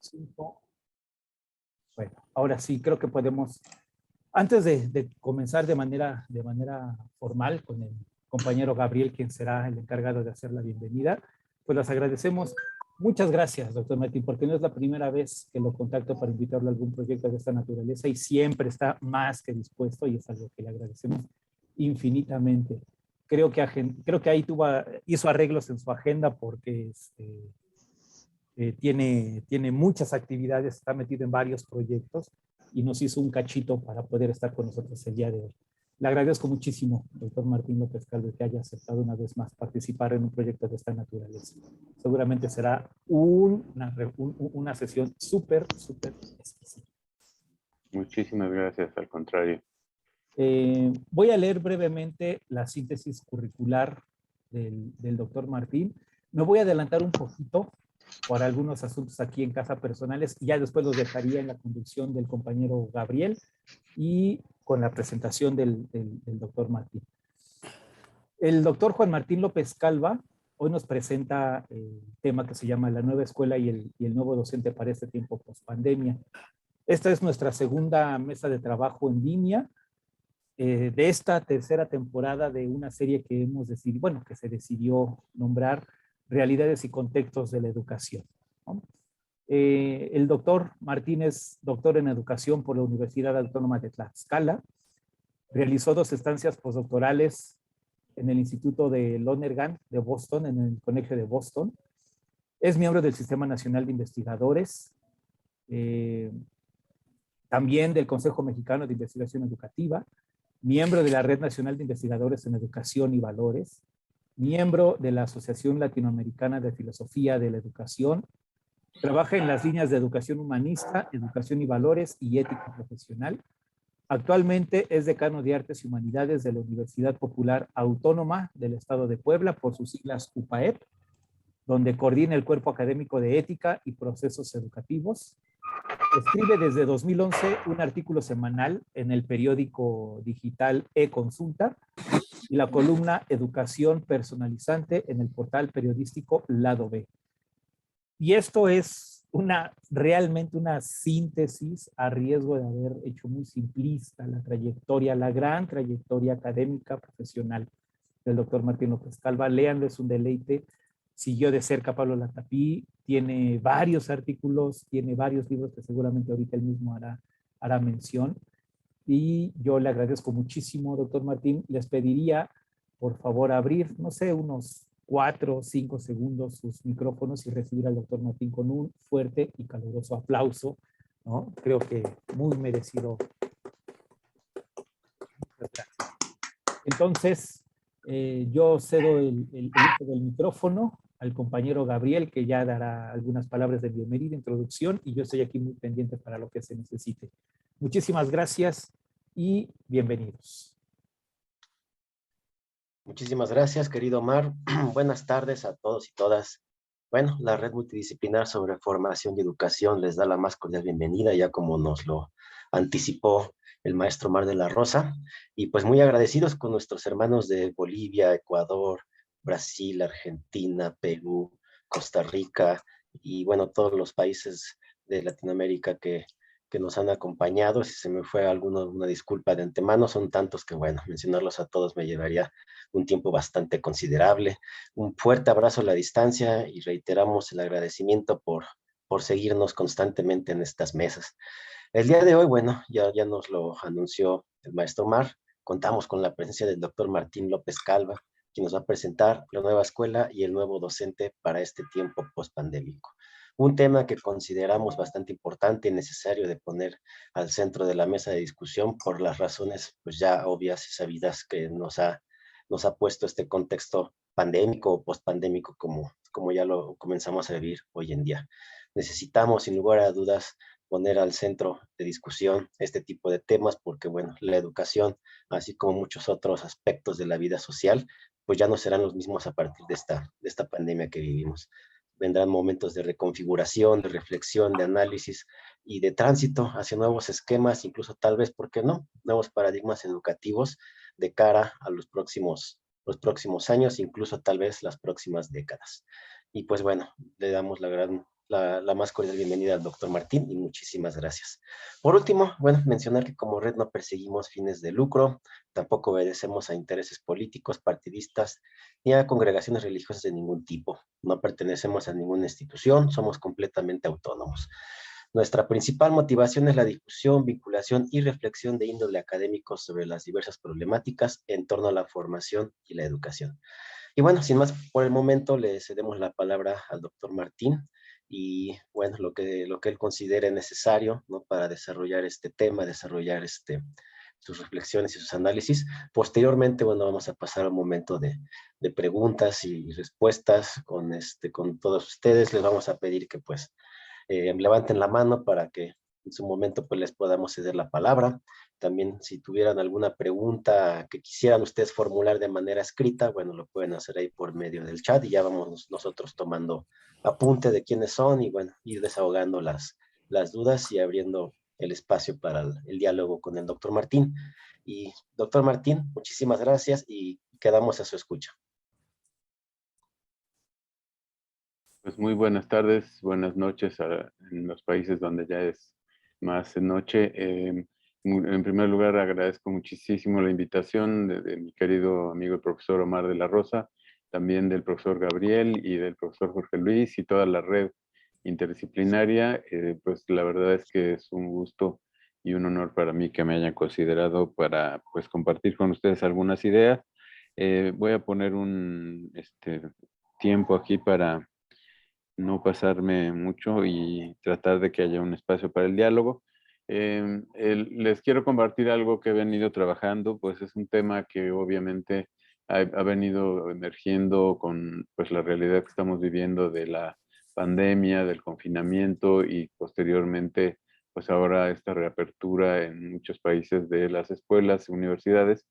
5. Bueno, ahora sí, creo que podemos, antes de comenzar de manera formal con el compañero Gabriel, quien será el encargado de hacer la bienvenida, pues les agradecemos. Muchas gracias, doctor Martín, porque no es la primera vez que lo contacto para invitarlo a algún proyecto de esta naturaleza y siempre está más que dispuesto y es algo que le agradecemos infinitamente. Creo que ahí hizo arreglos en su agenda porque tiene muchas actividades, está metido en varios proyectos y nos hizo un cachito para poder estar con nosotros el día de hoy. Le agradezco muchísimo, doctor Martín López Calvo, que haya aceptado una vez más participar en un proyecto de esta naturaleza. Seguramente será una sesión súper especial. Muchísimas gracias, al contrario. Voy a leer brevemente la síntesis curricular del doctor Martín. Me voy a adelantar un poquito por algunos asuntos aquí en casa personales y ya después los dejaría en la conducción del compañero Gabriel y con la presentación del doctor Martín. El doctor Juan Martín López Calva hoy nos presenta el tema que se llama La nueva escuela y el nuevo docente para este tiempo post-pandemia. Esta es nuestra segunda mesa de trabajo en línea de esta tercera temporada de una serie que hemos decidido, bueno, que se decidió nombrar Realidades y Contextos de la Educación, ¿no? El doctor Martín es doctor en educación por la Universidad Autónoma de Tlaxcala. Realizó 2 estancias postdoctorales en el Instituto de Lonergan de Boston, en el Colegio de Boston. Es miembro del Sistema Nacional de Investigadores, también del Consejo Mexicano de Investigación Educativa, miembro de la Red Nacional de Investigadores en Educación y Valores, miembro de la Asociación Latinoamericana de Filosofía de la Educación. Trabaja en las líneas de educación humanista, educación y valores y ética profesional. Actualmente es decano de Artes y Humanidades de la Universidad Popular Autónoma del Estado de Puebla, por sus siglas UPAEP, donde coordina el cuerpo académico de ética y procesos educativos. Escribe desde 2011 un artículo semanal en el periódico digital E-Consulta y la columna Educación Personalizante en el portal periodístico Lado B. Y esto es realmente una síntesis a riesgo de haber hecho muy simplista la gran trayectoria académica profesional del doctor Martín López Calva. Léanlo, es un deleite. Siguió de cerca a Pablo Latapí, tiene varios artículos, tiene varios libros que seguramente ahorita él mismo hará mención. Y yo le agradezco muchísimo, doctor Martín. Les pediría, por favor, abrir, no sé, unos 4 o 5 segundos sus micrófonos y recibir al doctor Martín con un fuerte y caluroso aplauso, ¿no? Creo que muy merecido. Muchas gracias. Entonces, yo cedo el uso del micrófono al compañero Gabriel, que ya dará algunas palabras de bienvenida, introducción, y yo estoy aquí muy pendiente para lo que se necesite. Muchísimas gracias y bienvenidos. Muchísimas gracias, querido Omar. Buenas tardes a todos y todas. Bueno, la Red Multidisciplinar sobre Formación y Educación les da la más cordial bienvenida, ya como nos lo anticipó el maestro Omar de la Rosa, y pues muy agradecidos con nuestros hermanos de Bolivia, Ecuador, Brasil, Argentina, Perú, Costa Rica, y bueno, todos los países de Latinoamérica que nos han acompañado. Si se me fue alguno, una disculpa de antemano, son tantos que bueno, mencionarlos a todos me llevaría un tiempo bastante considerable. Un fuerte abrazo a la distancia y reiteramos el agradecimiento por seguirnos constantemente en estas mesas. El día de hoy, bueno, ya nos lo anunció el maestro Mar, contamos con la presencia del doctor Martín López Calva, quien nos va a presentar la nueva escuela y el nuevo docente para este tiempo post-pandémico. Un tema que consideramos bastante importante y necesario de poner al centro de la mesa de discusión por las razones pues ya obvias y sabidas que nos ha puesto este contexto pandémico o post-pandémico como ya lo comenzamos a vivir hoy en día. Necesitamos, sin lugar a dudas, poner al centro de discusión este tipo de temas porque, bueno, la educación, así como muchos otros aspectos de la vida social, pues ya no serán los mismos a partir de esta pandemia que vivimos. Vendrán momentos de reconfiguración, de reflexión, de análisis y de tránsito hacia nuevos esquemas, incluso tal vez, ¿por qué no?, nuevos paradigmas educativos de cara a los próximos años, incluso tal vez las próximas décadas. Y pues bueno, le damos la gran la más cordial bienvenida al doctor Martín y muchísimas gracias. Por último, bueno, mencionar que como red no perseguimos fines de lucro, tampoco obedecemos a intereses políticos, partidistas, ni a congregaciones religiosas de ningún tipo. No pertenecemos a ninguna institución, somos completamente autónomos. Nuestra principal motivación es la difusión, vinculación y reflexión de índole académico sobre las diversas problemáticas en torno a la formación y la educación. Y bueno, sin más por el momento, le cedemos la palabra al doctor Martín y bueno, lo que él considere necesario, ¿no? Para desarrollar este tema, desarrollar sus reflexiones y sus análisis. Posteriormente, bueno, vamos a pasar a un momento de preguntas y respuestas con todos ustedes. Les vamos a pedir que pues levanten la mano para que en su momento pues les podamos ceder la palabra. También si tuvieran alguna pregunta que quisieran ustedes formular de manera escrita, bueno, lo pueden hacer ahí por medio del chat y ya vamos nosotros tomando apunte de quiénes son y bueno, ir desahogando las dudas y abriendo el espacio para el diálogo con el doctor Martín. Y doctor Martín, muchísimas gracias y quedamos a su escucha. Pues muy buenas tardes, buenas noches en los países donde ya es más noche. En primer lugar, agradezco muchísimo la invitación de mi querido amigo el profesor Omar de la Rosa, también del profesor Gabriel y del profesor Jorge Luis y toda la red interdisciplinaria. Pues la verdad es que es un gusto y un honor para mí que me hayan considerado para pues compartir con ustedes algunas ideas. Voy a poner un tiempo aquí para no pasarme mucho y tratar de que haya un espacio para el diálogo. Les quiero compartir algo que he venido trabajando, pues es un tema que obviamente ha venido emergiendo con pues, la realidad que estamos viviendo de la pandemia, del confinamiento y posteriormente, pues ahora esta reapertura en muchos países de las escuelas y universidades,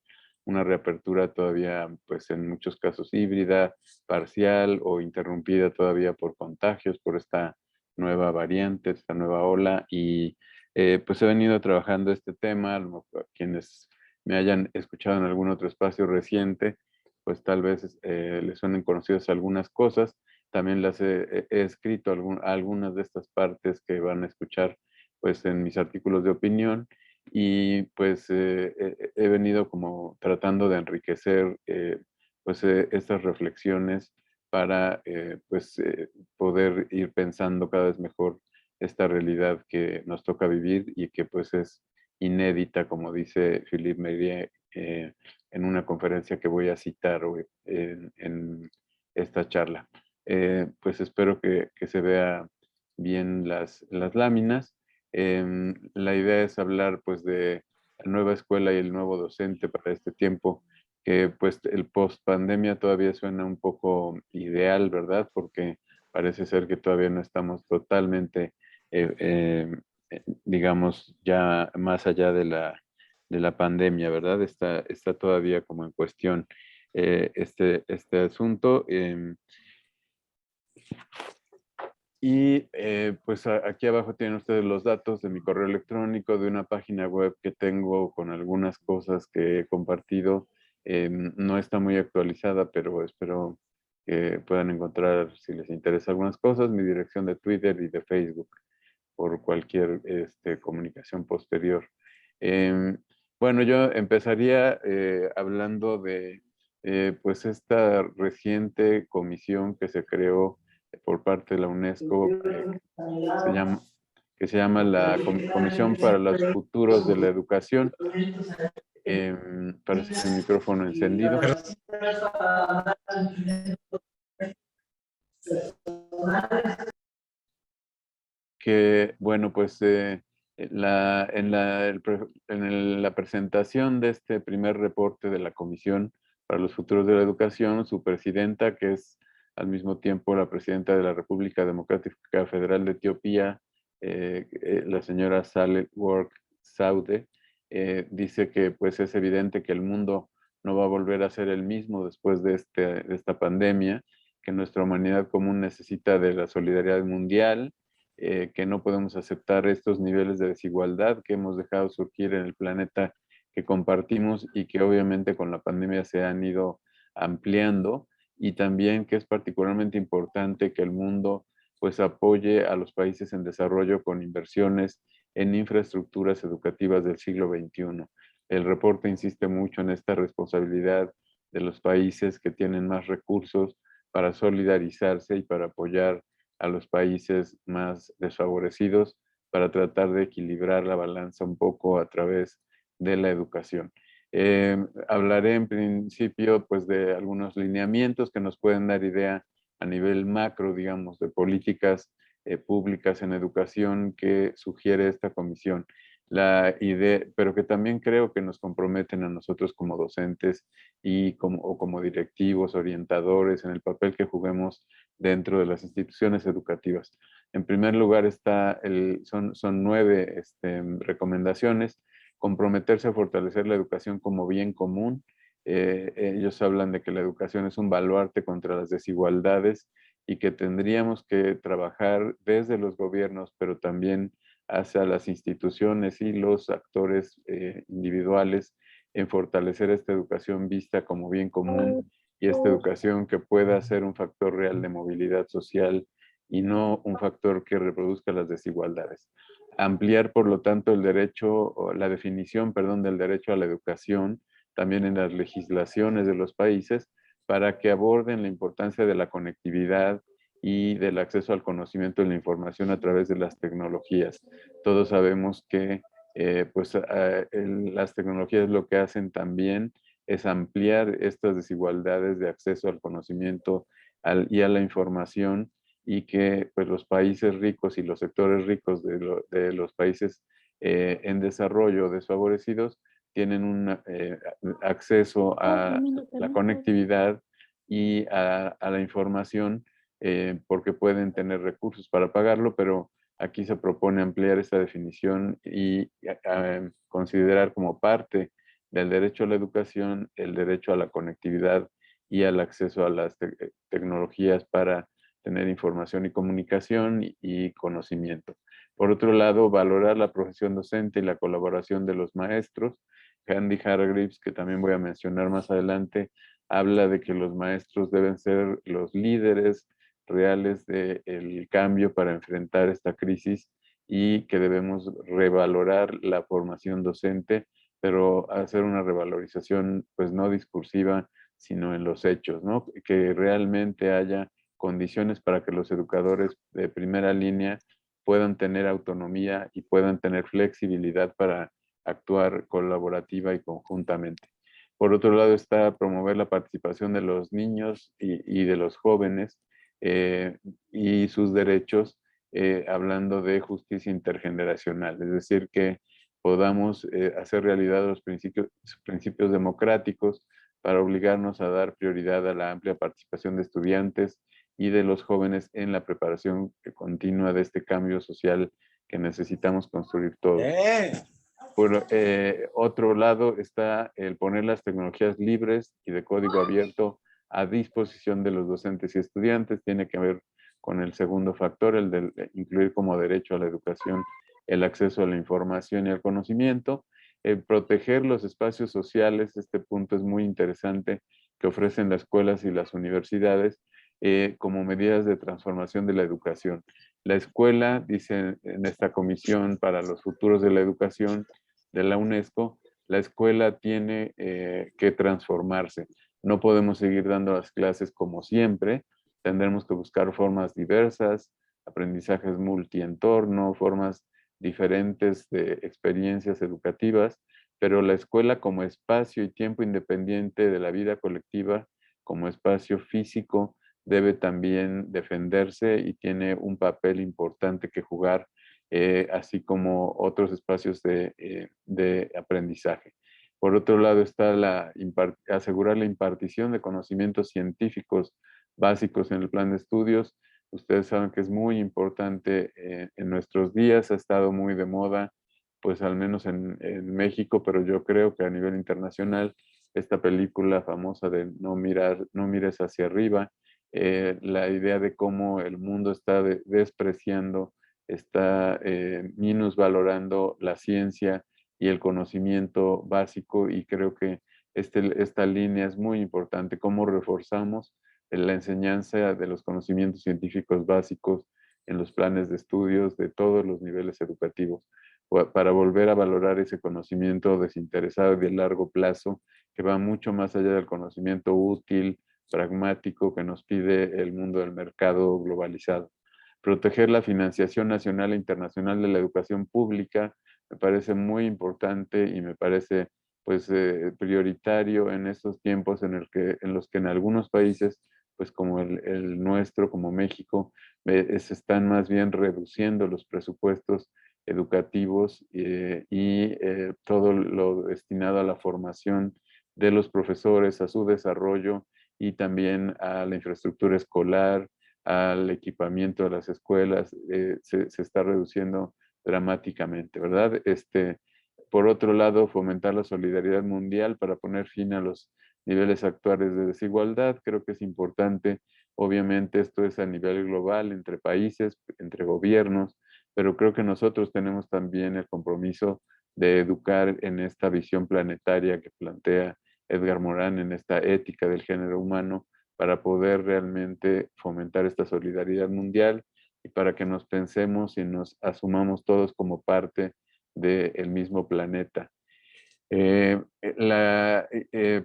una reapertura todavía, pues en muchos casos híbrida, parcial o interrumpida todavía por contagios, por esta nueva variante, esta nueva ola. Y pues he venido trabajando este tema, quienes me hayan escuchado en algún otro espacio reciente, pues tal vez les suenen conocidas algunas cosas. También las he escrito algunas de estas partes que van a escuchar pues en mis artículos de opinión y pues he venido como tratando de enriquecer pues estas reflexiones para pues poder ir pensando cada vez mejor esta realidad que nos toca vivir y que pues es inédita, como dice Philippe Mérieux en una conferencia que voy a citar hoy en esta charla. Pues espero que se vea bien las láminas. La idea es hablar pues de la nueva escuela y el nuevo docente para este tiempo, que pues el post pandemia todavía suena un poco ideal, ¿verdad? Porque parece ser que todavía no estamos totalmente, digamos, ya más allá de la pandemia, ¿verdad? Está todavía como en cuestión este asunto. Y pues aquí abajo tienen ustedes los datos de mi correo electrónico, de una página web que tengo con algunas cosas que he compartido. No está muy actualizada, pero espero que puedan encontrar, si les interesa algunas cosas, mi dirección de Twitter y de Facebook por cualquier comunicación posterior. Bueno, yo empezaría hablando de pues esta reciente comisión que se creó por parte de la UNESCO se llama, que se llama la Comisión para los Futuros de la Educación. Parece que el micrófono encendido. Que, bueno, pues la presentación de este primer reporte de la Comisión para los Futuros de la Educación, su presidenta, que es al mismo tiempo la presidenta de la República Democrática Federal de Etiopía, la señora Saleh Work Saude, dice que pues es evidente que el mundo no va a volver a ser el mismo después de esta pandemia, que nuestra humanidad común necesita de la solidaridad mundial, que no podemos aceptar estos niveles de desigualdad que hemos dejado surgir en el planeta que compartimos y que obviamente con la pandemia se han ido ampliando, y también que es particularmente importante que el mundo pues apoye a los países en desarrollo con inversiones en infraestructuras educativas del siglo XXI. El reporte insiste mucho en esta responsabilidad de los países que tienen más recursos para solidarizarse y para apoyar a los países más desfavorecidos, para tratar de equilibrar la balanza un poco a través de la educación. Hablaré en principio pues de algunos lineamientos que nos pueden dar idea a nivel macro, digamos, de políticas públicas en educación que sugiere esta comisión. La idea, pero que también creo que nos comprometen a nosotros como docentes y como directivos, orientadores, en el papel que juguemos dentro de las instituciones educativas. En primer lugar, son 9 recomendaciones. Comprometerse a fortalecer la educación como bien común. Ellos hablan de que la educación es un baluarte contra las desigualdades y que tendríamos que trabajar desde los gobiernos, pero también hacia las instituciones y los actores individuales en fortalecer esta educación vista como bien común y esta educación que pueda ser un factor real de movilidad social y no un factor que reproduzca las desigualdades. Ampliar, por lo tanto, el derecho, o la definición, perdón, del derecho a la educación, también en las legislaciones de los países, para que aborden la importancia de la conectividad y del acceso al conocimiento y la información a través de las tecnologías. Todos sabemos que las tecnologías lo que hacen también es ampliar estas desigualdades de acceso al conocimiento y a la información, y que pues, los países ricos y los sectores ricos de los países en desarrollo desfavorecidos tienen un acceso a la conectividad y a la información porque pueden tener recursos para pagarlo, pero aquí se propone ampliar esta definición y considerar como parte del derecho a la educación el derecho a la conectividad y al acceso a las tecnologías para tener información y comunicación y conocimiento. Por otro lado, valorar la profesión docente y la colaboración de los maestros. Candy Hargreaves, que también voy a mencionar más adelante, habla de que los maestros deben ser los líderes reales del cambio para enfrentar esta crisis y que debemos revalorar la formación docente, pero hacer una revalorización pues no discursiva, sino en los hechos, ¿no? Que realmente haya condiciones para que los educadores de primera línea puedan tener autonomía y puedan tener flexibilidad para actuar colaborativa y conjuntamente. Por otro lado está promover la participación de los niños y de los jóvenes y sus derechos, hablando de justicia intergeneracional, es decir, que podamos hacer realidad los principios democráticos para obligarnos a dar prioridad a la amplia participación de estudiantes y de los jóvenes en la preparación continua de este cambio social que necesitamos construir todos. Por otro lado está el poner las tecnologías libres y de código abierto a disposición de los docentes y estudiantes. Tiene que ver con el segundo factor, el de incluir como derecho a la educación el acceso a la información y al conocimiento. Proteger los espacios sociales, este punto es muy interesante, que ofrecen las escuelas y las universidades como medidas de transformación de la educación. La escuela, dice en esta Comisión para los Futuros de la Educación de la UNESCO, la escuela tiene que transformarse. No podemos seguir dando las clases como siempre, tendremos que buscar formas diversas, aprendizajes multientorno, formas diferentes de experiencias educativas, pero la escuela como espacio y tiempo independiente de la vida colectiva, como espacio físico, debe también defenderse y tiene un papel importante que jugar, así como otros espacios de aprendizaje. Por otro lado está asegurar la impartición de conocimientos científicos básicos en el plan de estudios. Ustedes saben que es muy importante en nuestros días, ha estado muy de moda, pues al menos en México, pero yo creo que a nivel internacional, esta película famosa de No mires hacia arriba, la idea de cómo el mundo está despreciando, está minusvalorando la ciencia y el conocimiento básico, y creo que esta línea es muy importante, cómo reforzamos la enseñanza de los conocimientos científicos básicos en los planes de estudios de todos los niveles educativos, para volver a valorar ese conocimiento desinteresado y de largo plazo, que va mucho más allá del conocimiento útil, pragmático que nos pide el mundo del mercado globalizado. Proteger la financiación nacional e internacional de la educación pública me parece muy importante y me parece pues prioritario en estos tiempos en los que en algunos países, pues como el nuestro, como México, se están más bien reduciendo los presupuestos educativos todo lo destinado a la formación de los profesores, a su desarrollo y también a la infraestructura escolar, al equipamiento de las escuelas, se está reduciendo dramáticamente, ¿verdad? Por otro lado, fomentar la solidaridad mundial para poner fin a los niveles actuales de desigualdad. Creo que es importante, obviamente esto es a nivel global, entre países, entre gobiernos, pero creo que nosotros tenemos también el compromiso de educar en esta visión planetaria que plantea Edgar Morin, en esta ética del género humano, para poder realmente fomentar esta solidaridad mundial y para que nos pensemos y nos asumamos todos como parte del mismo planeta. La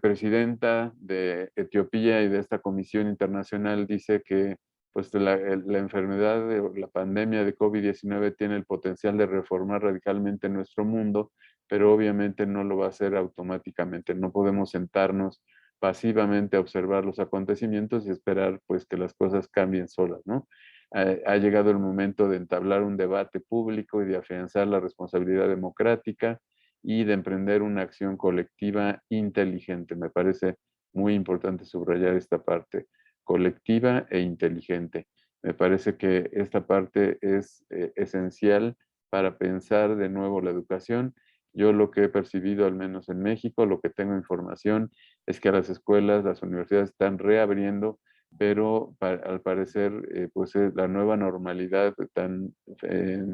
presidenta de Etiopía y de esta comisión internacional dice que pues, la enfermedad, la pandemia de COVID-19 tiene el potencial de reformar radicalmente nuestro mundo, pero obviamente no lo va a hacer automáticamente. No podemos sentarnos pasivamente a observar los acontecimientos y esperar pues, que las cosas cambien solas, ¿no? Ha llegado el momento de entablar un debate público y de afianzar la responsabilidad democrática y de emprender una acción colectiva inteligente. Me parece muy importante subrayar esta parte, colectiva e inteligente. Me parece que esta parte es esencial para pensar de nuevo la educación. Yo lo que he percibido, al menos en México, lo que tengo información, es que las escuelas, las universidades están reabriendo, pero al parecer, pues la nueva normalidad tan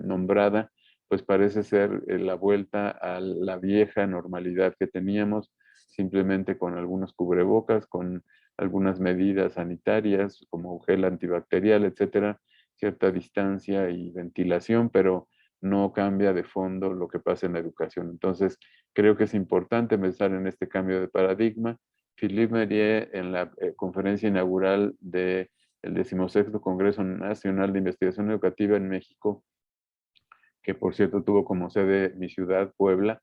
nombrada, pues parece ser la vuelta a la vieja normalidad que teníamos, simplemente con algunos cubrebocas, con algunas medidas sanitarias como gel antibacterial, etcétera, cierta distancia y ventilación, pero no cambia de fondo lo que pasa en la educación. Entonces, creo que es importante pensar en este cambio de paradigma. Philippe Mérieux, en la conferencia inaugural del 16º Congreso Nacional de Investigación Educativa en México, que por cierto tuvo como sede mi ciudad, Puebla,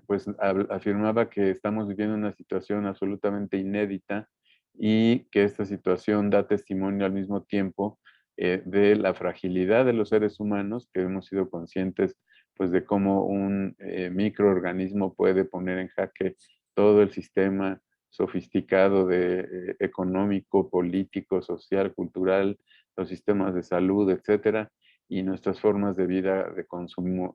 pues afirmaba que estamos viviendo una situación absolutamente inédita y que esta situación da testimonio al mismo tiempo de la fragilidad de los seres humanos, que hemos sido conscientes pues de cómo un microorganismo puede poner en jaque todo el sistema sofisticado económico, político, social, cultural, los sistemas de salud, etcétera, y nuestras formas de vida de consumo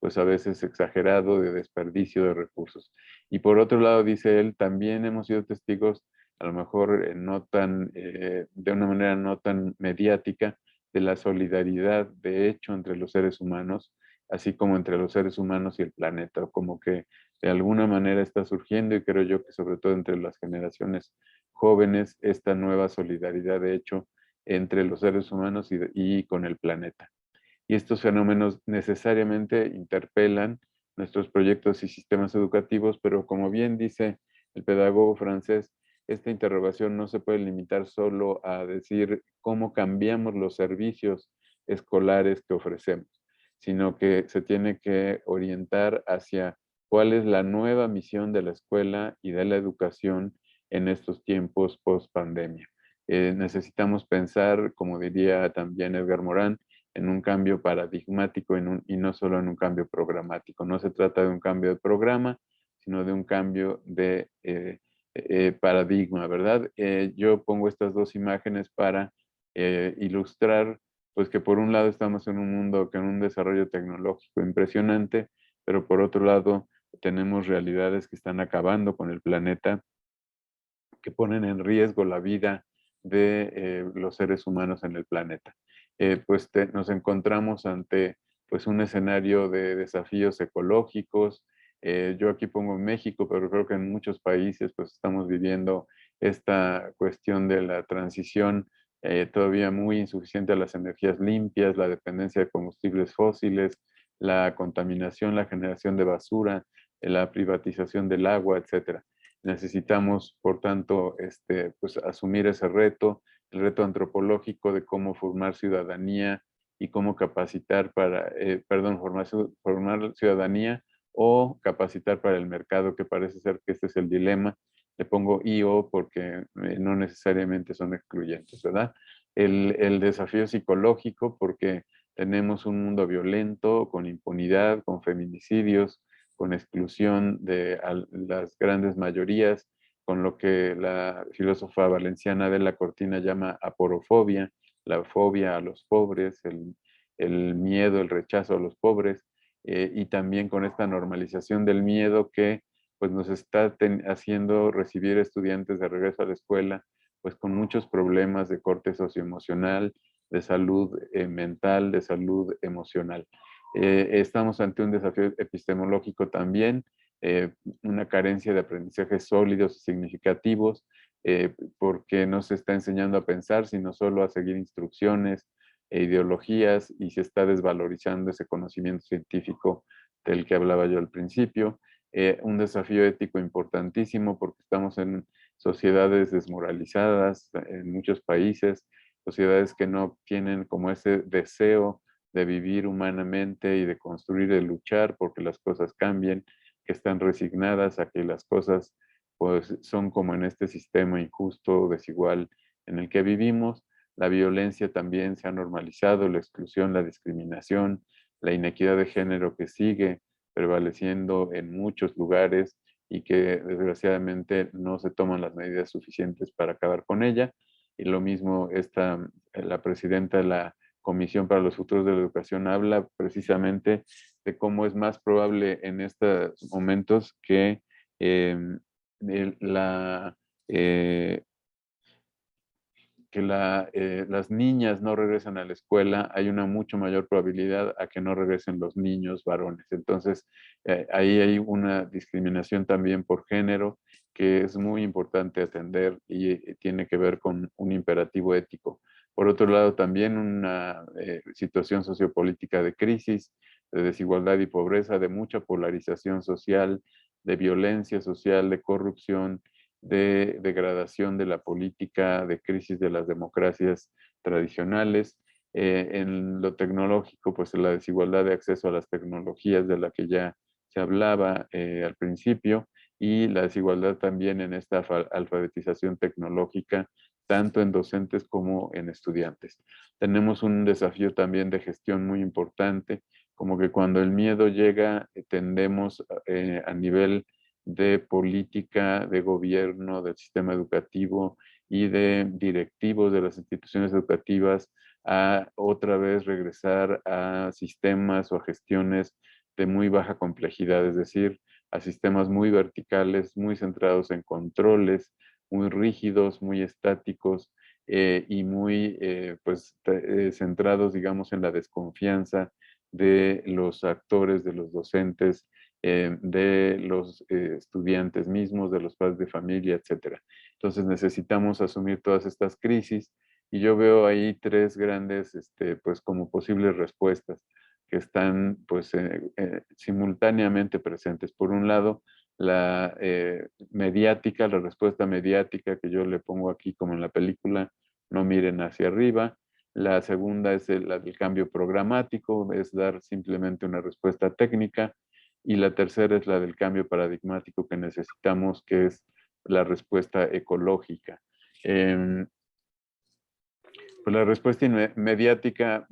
pues a veces exagerado, de desperdicio de recursos. Y por otro lado, dice él, también hemos sido testigos, a lo mejor de una manera no tan mediática, de la solidaridad de hecho entre los seres humanos, así como entre los seres humanos y el planeta, como que de alguna manera está surgiendo, y creo yo que sobre todo entre las generaciones jóvenes, esta nueva solidaridad de hecho entre los seres humanos y con el planeta. Y estos fenómenos necesariamente interpelan nuestros proyectos y sistemas educativos, pero como bien dice el pedagogo francés, esta interrogación no se puede limitar solo a decir cómo cambiamos los servicios escolares que ofrecemos, sino que se tiene que orientar hacia cuál es la nueva misión de la escuela y de la educación en estos tiempos post pandemia. Necesitamos pensar, como diría también Edgar Morin, en un cambio paradigmático y no solo en un cambio programático. No se trata de un cambio de programa, sino de un cambio de paradigma, ¿verdad? Yo pongo estas dos imágenes para ilustrar, pues que por un lado estamos en un mundo con un desarrollo tecnológico impresionante, pero por otro lado tenemos realidades que están acabando con el planeta, que ponen en riesgo la vida de los seres humanos en el planeta. Pues nos encontramos ante pues, un escenario de desafíos ecológicos. Yo aquí pongo México, pero creo que en muchos países pues, estamos viviendo esta cuestión de la transición todavía muy insuficiente a las energías limpias, la dependencia de combustibles fósiles, la contaminación, la generación de basura, la privatización del agua, etcétera. Necesitamos, por tanto, pues, asumir ese reto, el reto antropológico de cómo formar ciudadanía y cómo capacitar para, formar ciudadanía o capacitar para el mercado, que parece ser que este es el dilema. Le pongo IO porque no necesariamente son excluyentes, ¿verdad? El desafío psicológico porque tenemos un mundo violento, con impunidad, con feminicidios, con exclusión de las grandes mayorías, con lo que la filósofa valenciana de la Cortina llama aporofobia, la fobia a los pobres, el miedo, el rechazo a los pobres, y también con esta normalización del miedo que pues nos está haciendo recibir estudiantes de regreso a la escuela, pues con muchos problemas de corte socioemocional, de salud mental, de salud emocional. Estamos ante un desafío epistemológico también, una carencia de aprendizajes sólidos y significativos, porque no se está enseñando a pensar, sino solo a seguir instrucciones e ideologías, y se está desvalorizando ese conocimiento científico del que hablaba yo al principio. Un desafío ético importantísimo porque estamos en sociedades desmoralizadas en muchos países, sociedades que no tienen como ese deseo de vivir humanamente y de construir, de luchar porque las cosas cambien, que están resignadas a que las cosas pues son como en este sistema injusto, desigual en el que vivimos. La violencia también se ha normalizado, la exclusión, la discriminación, la inequidad de género que sigue prevaleciendo en muchos lugares y que desgraciadamente no se toman las medidas suficientes para acabar con ella. Y lo mismo la presidenta de la Comisión para los Futuros de la Educación habla precisamente de cómo es más probable en estos momentos que la las niñas no regresan a la escuela, hay una mucho mayor probabilidad a que no regresen los niños varones. Entonces, ahí hay una discriminación también por género que es muy importante atender y tiene que ver con un imperativo ético. Por otro lado, también una situación sociopolítica de crisis, de desigualdad y pobreza, de mucha polarización social, de violencia social, de corrupción, de degradación de la política, de crisis de las democracias tradicionales. En lo tecnológico, pues la desigualdad de acceso a las tecnologías de la que ya se hablaba al principio, y la desigualdad también en esta alfabetización tecnológica, tanto en docentes como en estudiantes. Tenemos un desafío también de gestión muy importante, como que cuando el miedo llega, tendemos a nivel de política, de gobierno, del sistema educativo y de directivos de las instituciones educativas a otra vez regresar a sistemas o a gestiones de muy baja complejidad, es decir, a sistemas muy verticales, muy centrados en controles, muy rígidos, muy estáticos y muy centrados, digamos, en la desconfianza de los actores, de los docentes, de los estudiantes mismos, de los padres de familia, etc. Entonces necesitamos asumir todas estas crisis y yo veo ahí tres grandes, pues como posibles respuestas que están pues simultáneamente presentes. Por un lado, la mediática, la respuesta mediática que yo le pongo aquí como en la película, no miren hacia arriba. La segunda es la del cambio programático, es dar simplemente una respuesta técnica. Y la tercera es la del cambio paradigmático que necesitamos, que es la respuesta ecológica. Pues la respuesta mediática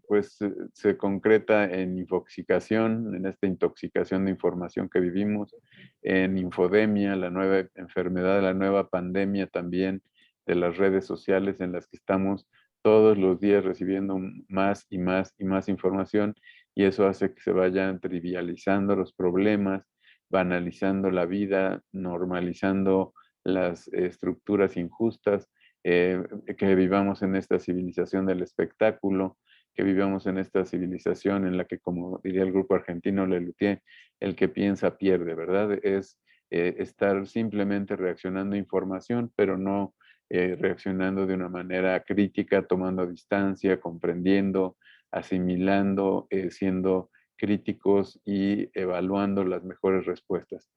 pues se concreta en infoxicación, en esta intoxicación de información que vivimos, en infodemia, la nueva enfermedad, la nueva pandemia también de las redes sociales en las que estamos todos los días recibiendo más y más y más información, y eso hace que se vayan trivializando los problemas, banalizando la vida, normalizando las estructuras injustas, que vivamos en esta civilización del espectáculo, que vivamos en esta civilización en la que, como diría el grupo argentino Lelutier, el que piensa pierde, ¿verdad? Es estar simplemente reaccionando a información, pero no reaccionando de una manera crítica, tomando distancia, comprendiendo, asimilando, siendo críticos y evaluando las mejores respuestas.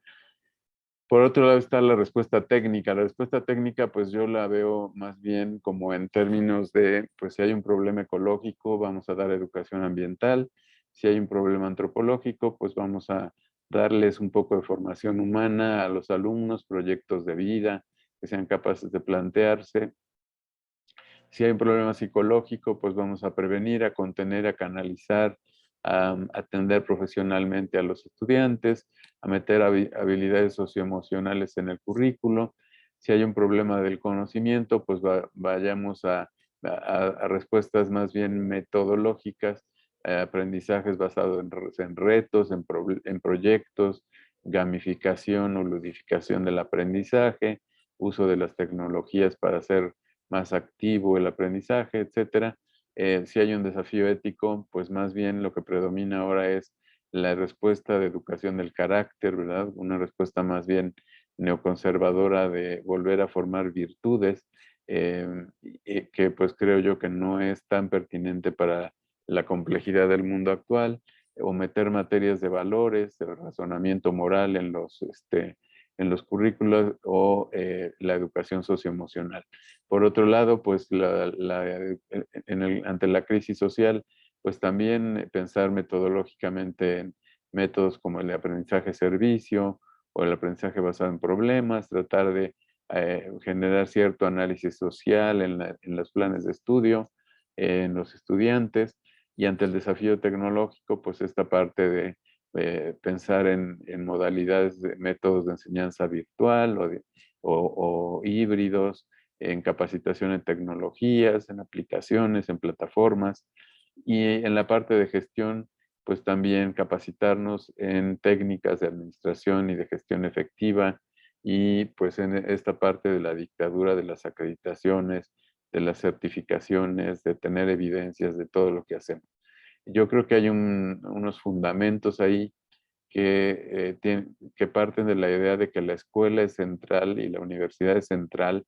Por otro lado está la respuesta técnica. La respuesta técnica, pues yo la veo más bien como en términos de, pues si hay un problema ecológico, vamos a dar educación ambiental. Si hay un problema antropológico, pues vamos a darles un poco de formación humana a los alumnos, proyectos de vida que sean capaces de plantearse. Si hay un problema psicológico, pues vamos a prevenir, a contener, a canalizar, a atender profesionalmente a los estudiantes, a meter habilidades socioemocionales en el currículo. Si hay un problema del conocimiento, pues vayamos a respuestas más bien metodológicas, aprendizajes basados en retos, en proyectos, gamificación o ludificación del aprendizaje, uso de las tecnologías para hacer más activo el aprendizaje, etcétera. Si hay un desafío ético, pues más bien lo que predomina ahora es la respuesta de educación del carácter, ¿verdad? Una respuesta más bien neoconservadora de volver a formar virtudes, que pues creo yo que no es tan pertinente para la complejidad del mundo actual, o meter materias de valores, de razonamiento moral en los currículos, o la educación socioemocional. Por otro lado, pues ante la crisis social, pues también pensar metodológicamente en métodos como el de aprendizaje-servicio o el aprendizaje basado en problemas, tratar de generar cierto análisis social en los planes de estudio, en los estudiantes, y ante el desafío tecnológico, pues esta parte de pensar en modalidades de métodos de enseñanza virtual o híbridos, en capacitación en tecnologías, en aplicaciones, en plataformas, y en la parte de gestión, pues también capacitarnos en técnicas de administración y de gestión efectiva, y pues en esta parte de la dictadura de las acreditaciones, de las certificaciones, de tener evidencias de todo lo que hacemos. Yo creo que hay unos fundamentos ahí que parten de la idea de que la escuela es central y la universidad es central,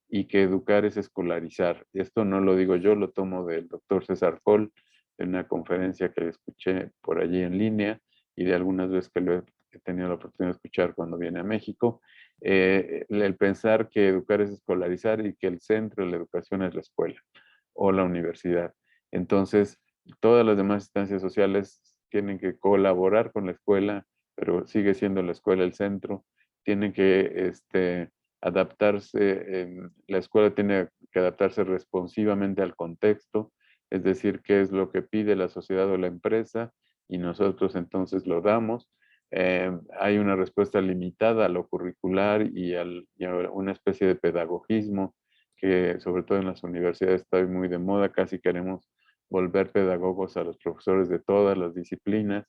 y que educar es escolarizar. Esto no lo digo yo, lo tomo del doctor César Coll, de una conferencia que escuché por allí en línea, y de algunas veces que lo he tenido la oportunidad de escuchar cuando viene a México. El pensar que educar es escolarizar y que el centro de la educación es la escuela o la universidad. Entonces, todas las demás instancias sociales tienen que colaborar con la escuela, pero sigue siendo la escuela el centro. Tienen que adaptarse, la escuela tiene que adaptarse responsivamente al contexto, es decir, qué es lo que pide la sociedad o la empresa, y nosotros entonces lo damos. Hay una respuesta limitada a lo curricular y a una especie de pedagogismo que sobre todo en las universidades está muy de moda. Casi queremos volver pedagogos a los profesores de todas las disciplinas,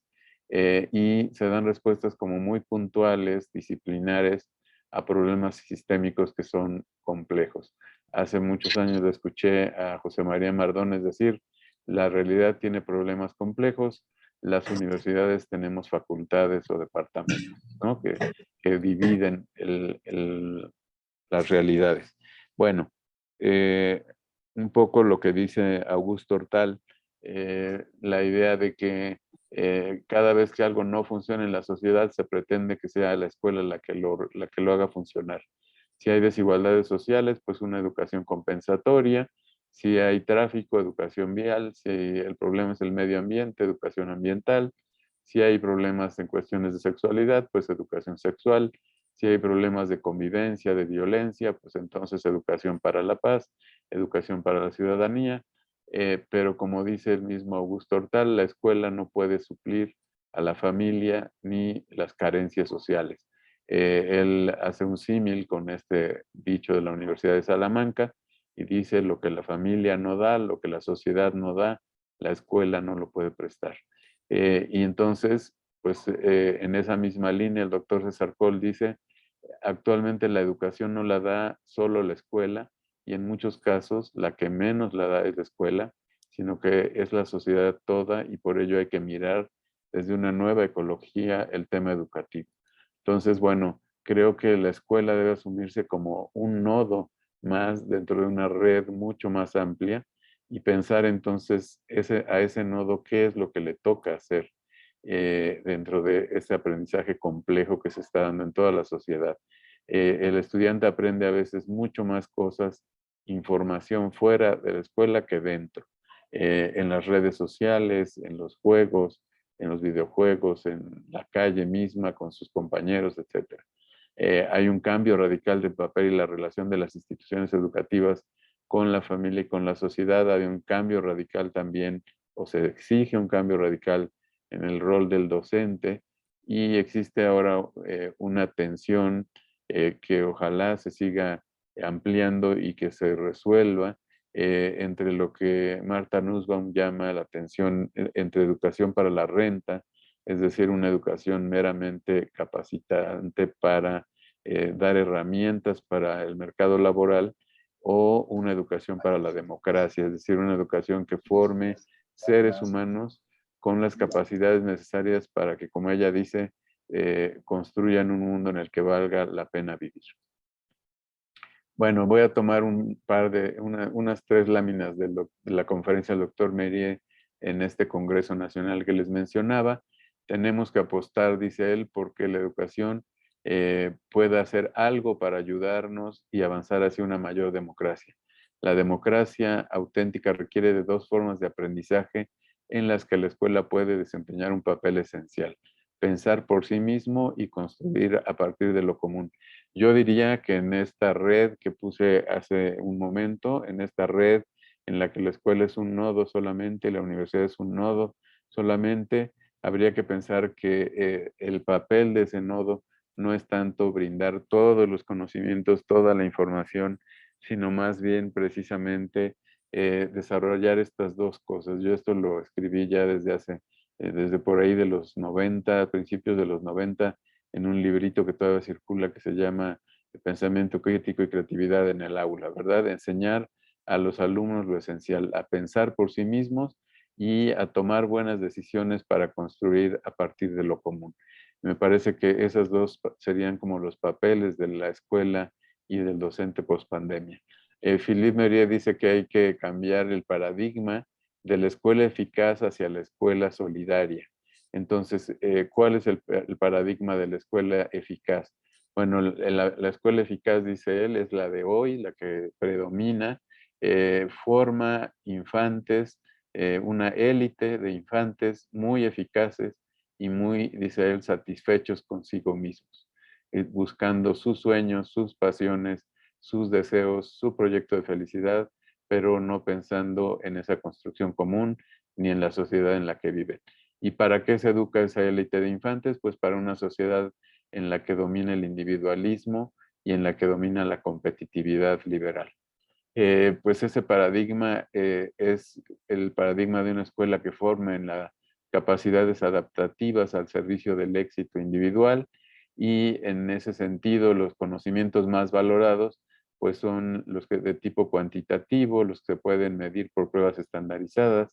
y se dan respuestas como muy puntuales, disciplinares, a problemas sistémicos que son complejos. Hace muchos años le escuché a José María Mardones decir: la realidad tiene problemas complejos, las universidades tenemos facultades o departamentos, ¿no? que dividen las realidades. Bueno, un poco lo que dice Augusto Hortal, la idea de que cada vez que algo no funciona en la sociedad, se pretende que sea la escuela la que lo haga funcionar. Si hay desigualdades sociales, pues una educación compensatoria. Si hay tráfico, educación vial. Si el problema es el medio ambiente, educación ambiental. Si hay problemas en cuestiones de sexualidad, pues educación sexual. Si hay problemas de convivencia, de violencia, pues entonces educación para la paz, educación para la ciudadanía. Pero como dice el mismo Augusto Hortal, la escuela no puede suplir a la familia ni las carencias sociales. Él hace un símil con este dicho de la Universidad de Salamanca y dice: lo que la familia no da, lo que la sociedad no da, la escuela no lo puede prestar. Y entonces, pues en esa misma línea, el doctor César Coll dice: actualmente la educación no la da solo la escuela, y en muchos casos la que menos la da es la escuela, sino que es la sociedad toda, y por ello hay que mirar desde una nueva ecología el tema educativo. Entonces, bueno, creo que la escuela debe asumirse como un nodo más dentro de una red mucho más amplia y pensar entonces a ese nodo qué es lo que le toca hacer dentro de ese aprendizaje complejo que se está dando en toda la sociedad. El estudiante aprende a veces mucho más cosas, información fuera de la escuela que dentro, en las redes sociales, en los juegos, en los videojuegos, en la calle misma, con sus compañeros, etc. Hay un cambio radical del papel y la relación de las instituciones educativas con la familia y con la sociedad. Hay un cambio radical también, o se exige un cambio radical en el rol del docente, y existe ahora una tensión que ojalá se siga ampliando y que se resuelva entre lo que Martha Nussbaum llama la tensión entre educación para la renta, es decir, una educación meramente capacitante para dar herramientas para el mercado laboral, o una educación para la democracia, es decir, una educación que forme seres humanos con las capacidades necesarias para que, como ella dice, construyan un mundo en el que valga la pena vivir. Bueno, voy a tomar unas 3 láminas de la conferencia del doctor Mérier en este Congreso Nacional que les mencionaba. Tenemos que apostar, dice él, porque la educación pueda hacer algo para ayudarnos y avanzar hacia una mayor democracia. La democracia auténtica requiere de 2 formas de aprendizaje en las que la escuela puede desempeñar un papel esencial: pensar por sí mismo y construir a partir de lo común. Yo diría que en esta red que puse hace un momento, en esta red en la que la escuela es un nodo solamente, la universidad es un nodo solamente, habría que pensar que el papel de ese nodo no es tanto brindar todos los conocimientos, toda la información, sino más bien precisamente desarrollar estas 2 cosas. Yo esto lo escribí ya desde por ahí de los 90, principios de los 90, en un librito que todavía circula que se llama Pensamiento Crítico y Creatividad en el Aula, ¿verdad? Enseñar a los alumnos lo esencial, a pensar por sí mismos y a tomar buenas decisiones para construir a partir de lo común. Me parece que esas 2 serían como los papeles de la escuela y del docente post-pandemia. Philippe Mérier dice que hay que cambiar el paradigma de la escuela eficaz hacia la escuela solidaria. Entonces, ¿cuál es el paradigma de la escuela eficaz? Bueno, la escuela eficaz, dice él, es la de hoy, la que predomina, forma infantes, una élite de infantes muy eficaces y muy, dice él, satisfechos consigo mismos, buscando sus sueños, sus pasiones, sus deseos, su proyecto de felicidad, pero no pensando en esa construcción común ni en la sociedad en la que viven. ¿Y para qué se educa esa élite de infantes? Pues para una sociedad en la que domina el individualismo y en la que domina la competitividad liberal. Pues ese paradigma es el paradigma de una escuela que forma en las capacidades adaptativas al servicio del éxito individual, y en ese sentido los conocimientos más valorados pues son los que de tipo cuantitativo, los que se pueden medir por pruebas estandarizadas,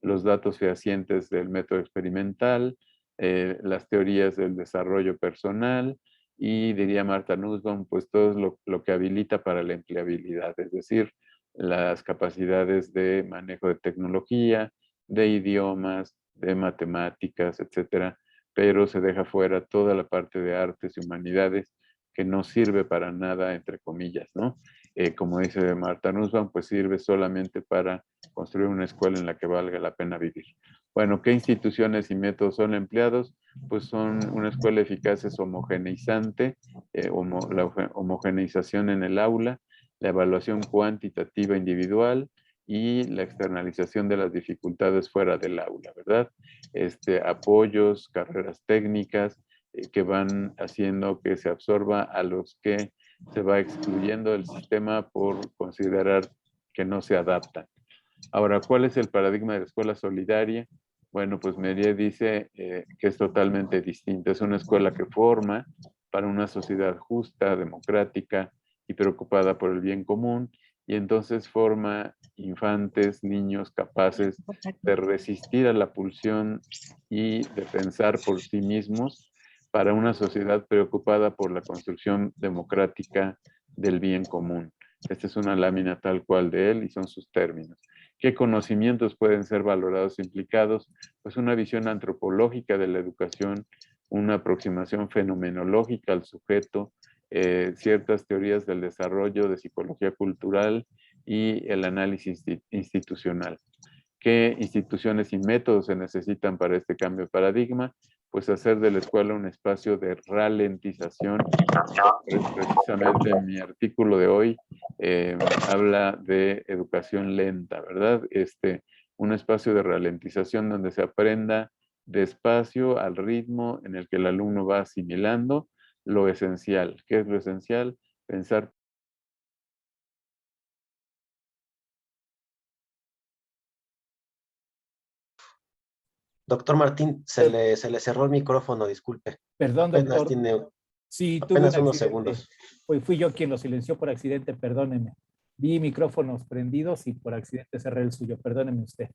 los datos fehacientes del método experimental, las teorías del desarrollo personal, y diría Martha Nussbaum, pues todo lo que habilita para la empleabilidad, es decir, las capacidades de manejo de tecnología, de idiomas, de matemáticas, etcétera, pero se deja fuera toda la parte de artes y humanidades que no sirve para nada, entre comillas, ¿no? Como dice Martha Nussbaum, pues sirve solamente para construir una escuela en la que valga la pena vivir. Bueno, ¿qué instituciones y métodos son empleados? Pues son una escuela eficaz, es homogeneizante, la homogeneización en el aula, la evaluación cuantitativa individual y la externalización de las dificultades fuera del aula, ¿verdad? Apoyos, carreras técnicas que van haciendo que se absorba a los que se va excluyendo del sistema por considerar que no se adaptan. Ahora, ¿cuál es el paradigma de la escuela solidaria? Bueno, pues Mérier dice que es totalmente distinta. Es una escuela que forma para una sociedad justa, democrática y preocupada por el bien común, y entonces forma infantes, niños capaces de resistir a la pulsión y de pensar por sí mismos para una sociedad preocupada por la construcción democrática del bien común. Esta es una lámina tal cual de él y son sus términos. ¿Qué conocimientos pueden ser valorados e implicados? Pues una visión antropológica de la educación, una aproximación fenomenológica al sujeto, ciertas teorías del desarrollo de psicología cultural y el análisis institucional. ¿Qué instituciones y métodos se necesitan para este cambio de paradigma? Pues hacer de la escuela un espacio de ralentización. Precisamente en mi artículo de hoy habla de educación lenta, ¿verdad? Un espacio de ralentización donde se aprenda despacio al ritmo en el que el alumno va asimilando lo esencial. ¿Qué es lo esencial? Pensar. Doctor Martín, se le cerró el micrófono, disculpe. Perdón, Apenas doctor. tiene Sí, tuve un apenas unos accidente. segundos. Fui yo quien lo silenció por accidente, perdóneme. Vi micrófonos prendidos y por accidente cerré el suyo. Perdóneme usted.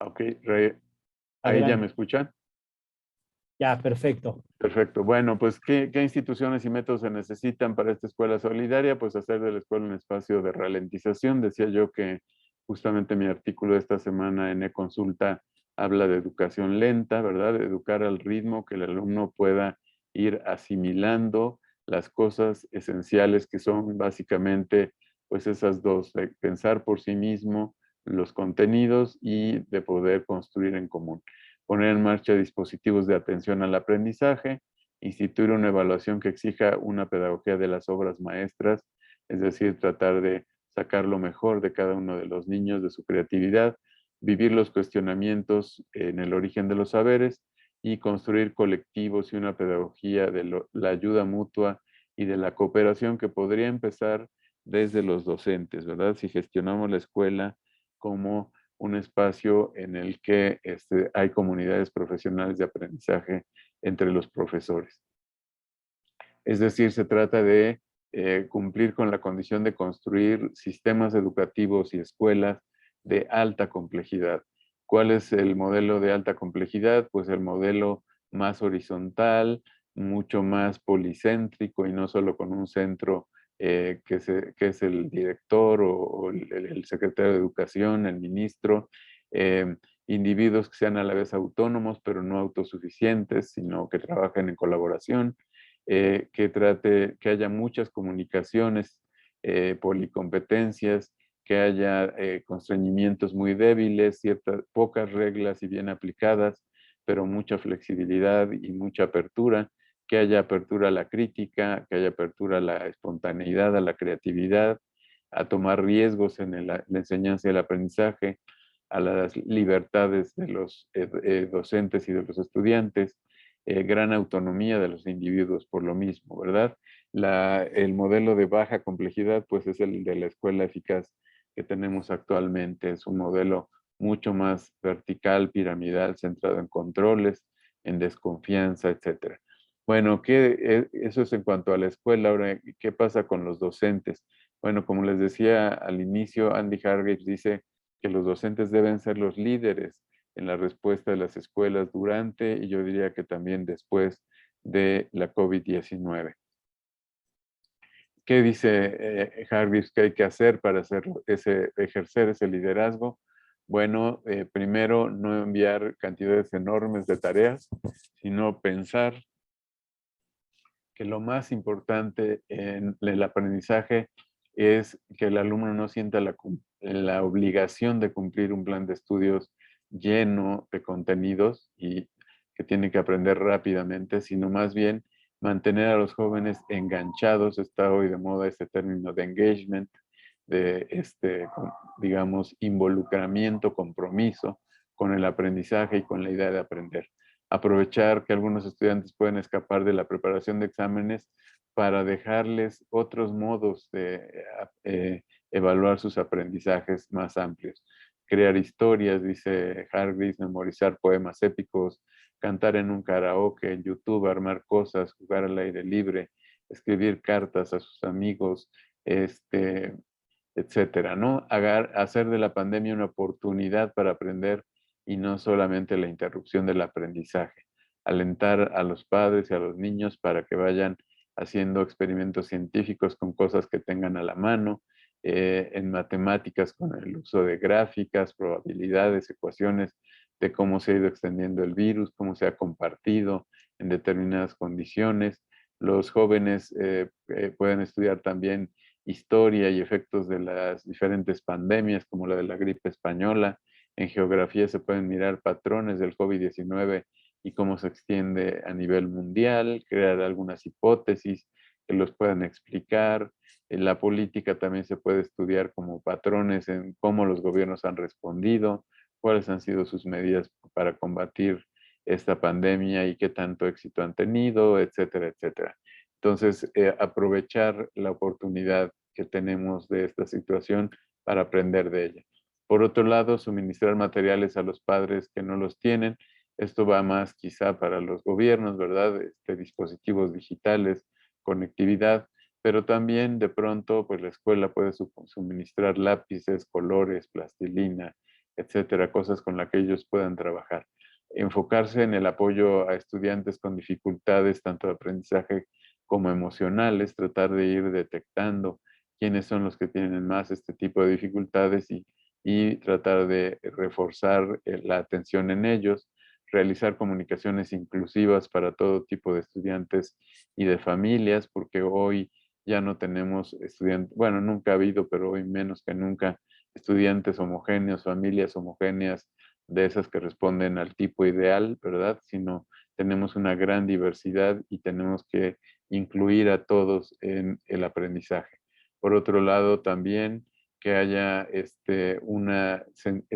Ok, ahí ya me Adelante. escuchan. Ya, perfecto. Perfecto. Bueno, pues, ¿qué instituciones y métodos se necesitan para esta escuela solidaria? Pues hacer de la escuela un espacio de ralentización. Decía yo que justamente mi artículo de esta semana en eConsulta habla de educación lenta, ¿verdad? Educar al ritmo que el alumno pueda ir asimilando las cosas esenciales que son básicamente, pues esas dos, de pensar por sí mismo los contenidos y de poder construir en común. Poner en marcha dispositivos de atención al aprendizaje, instituir una evaluación que exija una pedagogía de las obras maestras, es decir, tratar de sacar lo mejor de cada uno de los niños, de su creatividad, vivir los cuestionamientos en el origen de los saberes y construir colectivos y una pedagogía de la ayuda mutua y de la cooperación que podría empezar desde los docentes, ¿verdad? Si gestionamos la escuela como un espacio en el que hay comunidades profesionales de aprendizaje entre los profesores. Es decir, se trata de cumplir con la condición de construir sistemas educativos y escuelas de alta complejidad. ¿Cuál es el modelo de alta complejidad? Pues el modelo más horizontal, mucho más policéntrico y no solo con un centro que es el director o el secretario de Educación, el ministro, individuos que sean a la vez autónomos pero no autosuficientes, sino que trabajen en colaboración, que haya muchas comunicaciones, policompetencias, que haya constreñimientos muy débiles, pocas reglas y bien aplicadas, pero mucha flexibilidad y mucha apertura, que haya apertura a la crítica, que haya apertura a la espontaneidad, a la creatividad, a tomar riesgos en la enseñanza y el aprendizaje, a las libertades de los docentes y de los estudiantes, gran autonomía de los individuos por lo mismo, ¿verdad? El modelo de baja complejidad, pues es el de la escuela eficaz que tenemos actualmente. Es un modelo mucho más vertical, piramidal, centrado en controles, en desconfianza, etc. Bueno, eso es en cuanto a la escuela. Ahora, ¿qué pasa con los docentes? Bueno, como les decía al inicio, Andy Hargreaves dice que los docentes deben ser los líderes en la respuesta de las escuelas durante y yo diría que también después de la COVID-19. ¿Qué dice Hargreaves que hay que hacer para ejercer ese liderazgo? Bueno, primero, no enviar cantidades enormes de tareas, sino pensar que lo más importante en el aprendizaje es que el alumno no sienta la obligación de cumplir un plan de estudios lleno de contenidos y que tiene que aprender rápidamente, sino más bien mantener a los jóvenes enganchados. Está hoy de moda este término de engagement, de digamos, involucramiento, compromiso con el aprendizaje y con la idea de aprender. Aprovechar que algunos estudiantes pueden escapar de la preparación de exámenes para dejarles otros modos de evaluar sus aprendizajes más amplios. Crear historias, dice Hargreaves, memorizar poemas épicos, cantar en un karaoke, en YouTube, armar cosas, jugar al aire libre, escribir cartas a sus amigos, etcétera, ¿no? Hacer de la pandemia una oportunidad para aprender y no solamente la interrupción del aprendizaje. Alentar a los padres y a los niños para que vayan haciendo experimentos científicos con cosas que tengan a la mano, en matemáticas con el uso de gráficas, probabilidades, ecuaciones de cómo se ha ido extendiendo el virus, cómo se ha compartido en determinadas condiciones. Los jóvenes pueden estudiar también historia y efectos de las diferentes pandemias, como la de la gripe española. En geografía se pueden mirar patrones del COVID-19 y cómo se extiende a nivel mundial, crear algunas hipótesis que los puedan explicar. En la política también se puede estudiar como patrones en cómo los gobiernos han respondido, cuáles han sido sus medidas para combatir esta pandemia y qué tanto éxito han tenido, etcétera, etcétera. Entonces, aprovechar la oportunidad que tenemos de esta situación para aprender de ella. Por otro lado, suministrar materiales a los padres que no los tienen. Esto va más quizá para los gobiernos, ¿verdad? Dispositivos digitales, conectividad, pero también de pronto, pues la escuela puede suministrar lápices, colores, plastilina, etcétera, cosas con las que ellos puedan trabajar. Enfocarse en el apoyo a estudiantes con dificultades, tanto de aprendizaje como emocionales, tratar de ir detectando quiénes son los que tienen más este tipo de dificultades y tratar de reforzar la atención en ellos, realizar comunicaciones inclusivas para todo tipo de estudiantes y de familias, porque hoy ya no tenemos estudiantes, bueno, nunca ha habido, pero hoy menos que nunca, estudiantes homogéneos, familias homogéneas, de esas que responden al tipo ideal, ¿verdad? Sino tenemos una gran diversidad y tenemos que incluir a todos en el aprendizaje. Por otro lado, también que haya un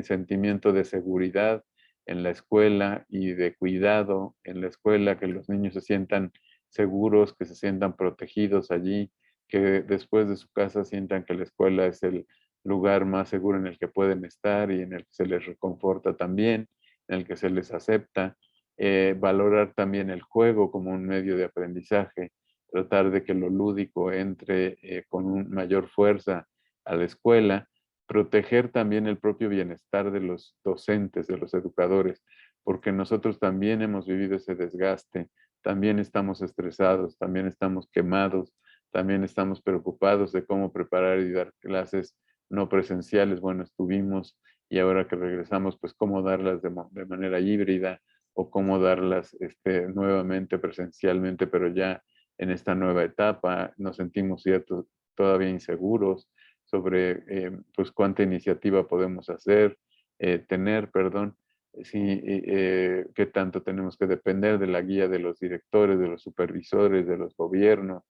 sentimiento de seguridad en la escuela y de cuidado en la escuela, que los niños se sientan seguros, que se sientan protegidos allí, que después de su casa sientan que la escuela es el lugar más seguro en el que pueden estar y en el que se les reconforta también, en el que se les acepta. Valorar también el juego como un medio de aprendizaje, tratar de que lo lúdico entre con mayor fuerza a la escuela, proteger también el propio bienestar de los docentes, de los educadores, porque nosotros también hemos vivido ese desgaste, también estamos estresados, también estamos quemados, también estamos preocupados de cómo preparar y dar clases no presenciales. Bueno, estuvimos y ahora que regresamos, pues cómo darlas de manera híbrida o cómo darlas nuevamente presencialmente, pero ya en esta nueva etapa nos sentimos todavía inseguros sobre pues cuánta iniciativa podemos tener, perdón, qué tanto tenemos que depender de la guía de los directores, de los supervisores, de los gobiernos,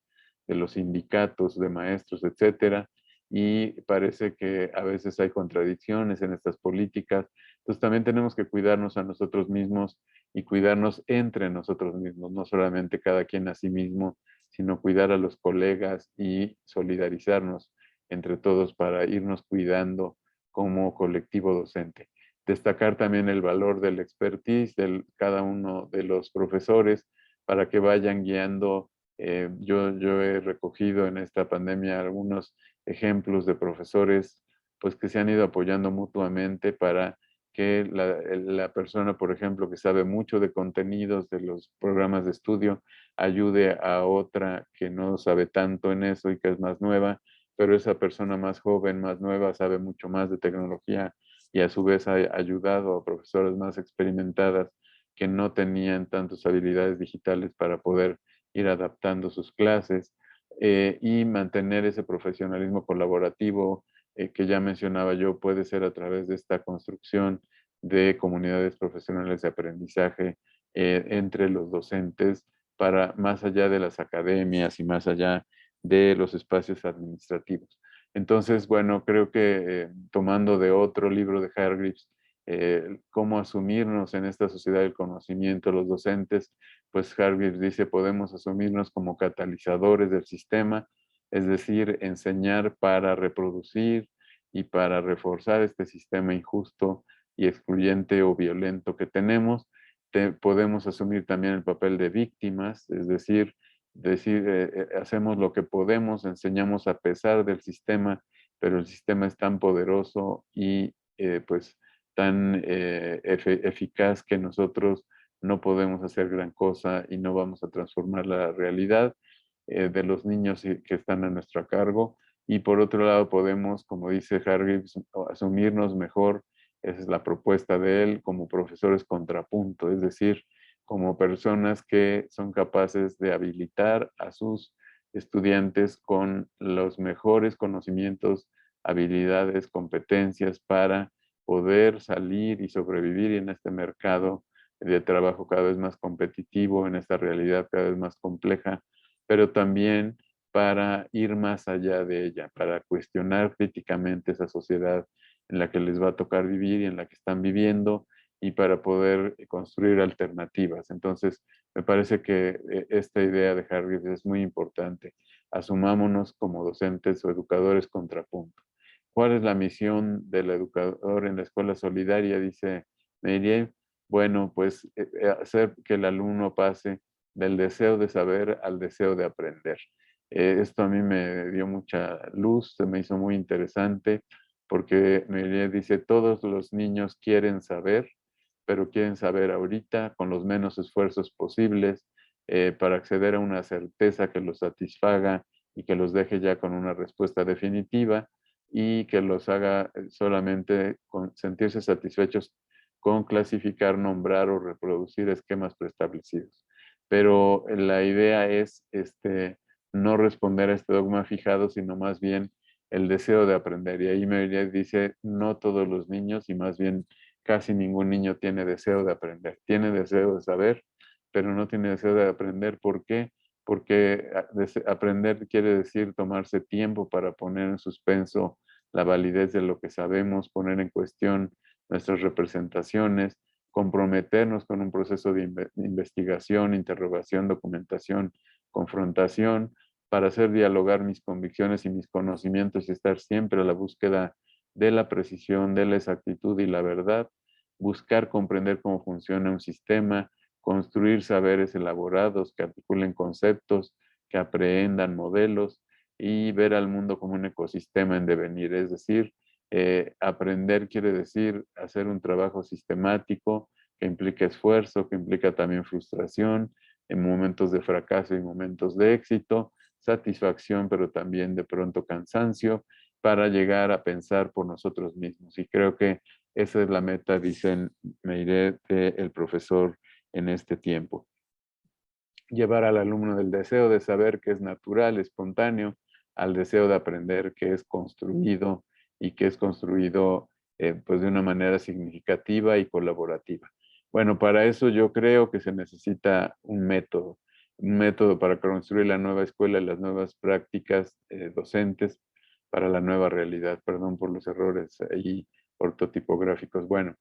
de los sindicatos, de maestros, etcétera. Y parece que a veces hay contradicciones en estas políticas. Entonces también tenemos que cuidarnos a nosotros mismos y cuidarnos entre nosotros mismos, no solamente cada quien a sí mismo, sino cuidar a los colegas y solidarizarnos entre todos para irnos cuidando como colectivo docente. Destacar también el valor del expertise de cada uno de los profesores para que vayan guiando. Yo he recogido en esta pandemia algunos ejemplos de profesores pues que se han ido apoyando mutuamente para que la persona, por ejemplo, que sabe mucho de contenidos de los programas de estudio, ayude a otra que no sabe tanto en eso y que es más nueva, pero esa persona más joven, más nueva, sabe mucho más de tecnología y a su vez ha ayudado a profesoras más experimentadas que no tenían tantas habilidades digitales para poder ir adaptando sus clases y mantener ese profesionalismo colaborativo que ya mencionaba yo, puede ser a través de esta construcción de comunidades profesionales de aprendizaje entre los docentes para más allá de las academias y más allá de los espacios administrativos. Entonces, bueno, creo que tomando de otro libro de Hargreaves, cómo asumirnos en esta sociedad del conocimiento, los docentes, pues Hargreaves dice, podemos asumirnos como catalizadores del sistema, es decir, enseñar para reproducir y para reforzar este sistema injusto y excluyente o violento que tenemos. Podemos asumir también el papel de víctimas, es decir, hacemos lo que podemos, enseñamos a pesar del sistema, pero el sistema es tan poderoso y pues tan eficaz que nosotros no podemos hacer gran cosa y no vamos a transformar la realidad. de los niños que están a nuestro cargo. Y por otro lado podemos, como dice Hargreaves, asumirnos mejor, esa es la propuesta de él, como profesores contrapunto, es decir, como personas que son capaces de habilitar a sus estudiantes con los mejores conocimientos, habilidades, competencias para poder salir y sobrevivir en este mercado de trabajo cada vez más competitivo, en esta realidad cada vez más compleja, pero también para ir más allá de ella, para cuestionar críticamente esa sociedad en la que les va a tocar vivir y en la que están viviendo, y para poder construir alternativas. Entonces, me parece que esta idea de Hargreaves es muy importante. Asumámonos como docentes o educadores contrapunto. ¿Cuál es la misión del educador en la escuela solidaria? Dice Meirier. Bueno, pues hacer que el alumno pase del deseo de saber al deseo de aprender. Esto a mí me dio mucha luz, se me hizo muy interesante, porque Meirier dice, todos los niños quieren saber, pero quieren saber ahorita con los menos esfuerzos posibles para acceder a una certeza que los satisfaga y que los deje ya con una respuesta definitiva y que los haga solamente sentirse satisfechos con clasificar, nombrar o reproducir esquemas preestablecidos. Pero la idea es no responder a este dogma fijado, sino más bien el deseo de aprender. Y ahí Meredith dice, no todos los niños, y más bien casi ningún niño tiene deseo de aprender. Tiene deseo de saber, pero no tiene deseo de aprender. ¿Por qué? Porque aprender quiere decir tomarse tiempo para poner en suspenso la validez de lo que sabemos, poner en cuestión nuestras representaciones, comprometernos con un proceso de investigación, interrogación, documentación, confrontación, para hacer dialogar mis convicciones y mis conocimientos y estar siempre a la búsqueda de la precisión, de la exactitud y la verdad, buscar comprender cómo funciona un sistema, construir saberes elaborados que articulen conceptos, que aprehendan modelos y ver al mundo como un ecosistema en devenir. Es decir, aprender quiere decir hacer un trabajo sistemático que implica esfuerzo, que implica también frustración, en momentos de fracaso y momentos de éxito, satisfacción, pero también de pronto cansancio, para llegar a pensar por nosotros mismos. Y creo que esa es la meta, dicen Meiré, del profesor en este tiempo. Llevar al alumno del deseo de saber que es natural, espontáneo, al deseo de aprender que es construido y que es construido pues de una manera significativa y colaborativa. Bueno, para eso yo creo que se necesita un método para construir la nueva escuela y las nuevas prácticas docentes para la nueva realidad. Perdón por los errores ahí ortotipográficos. Bueno,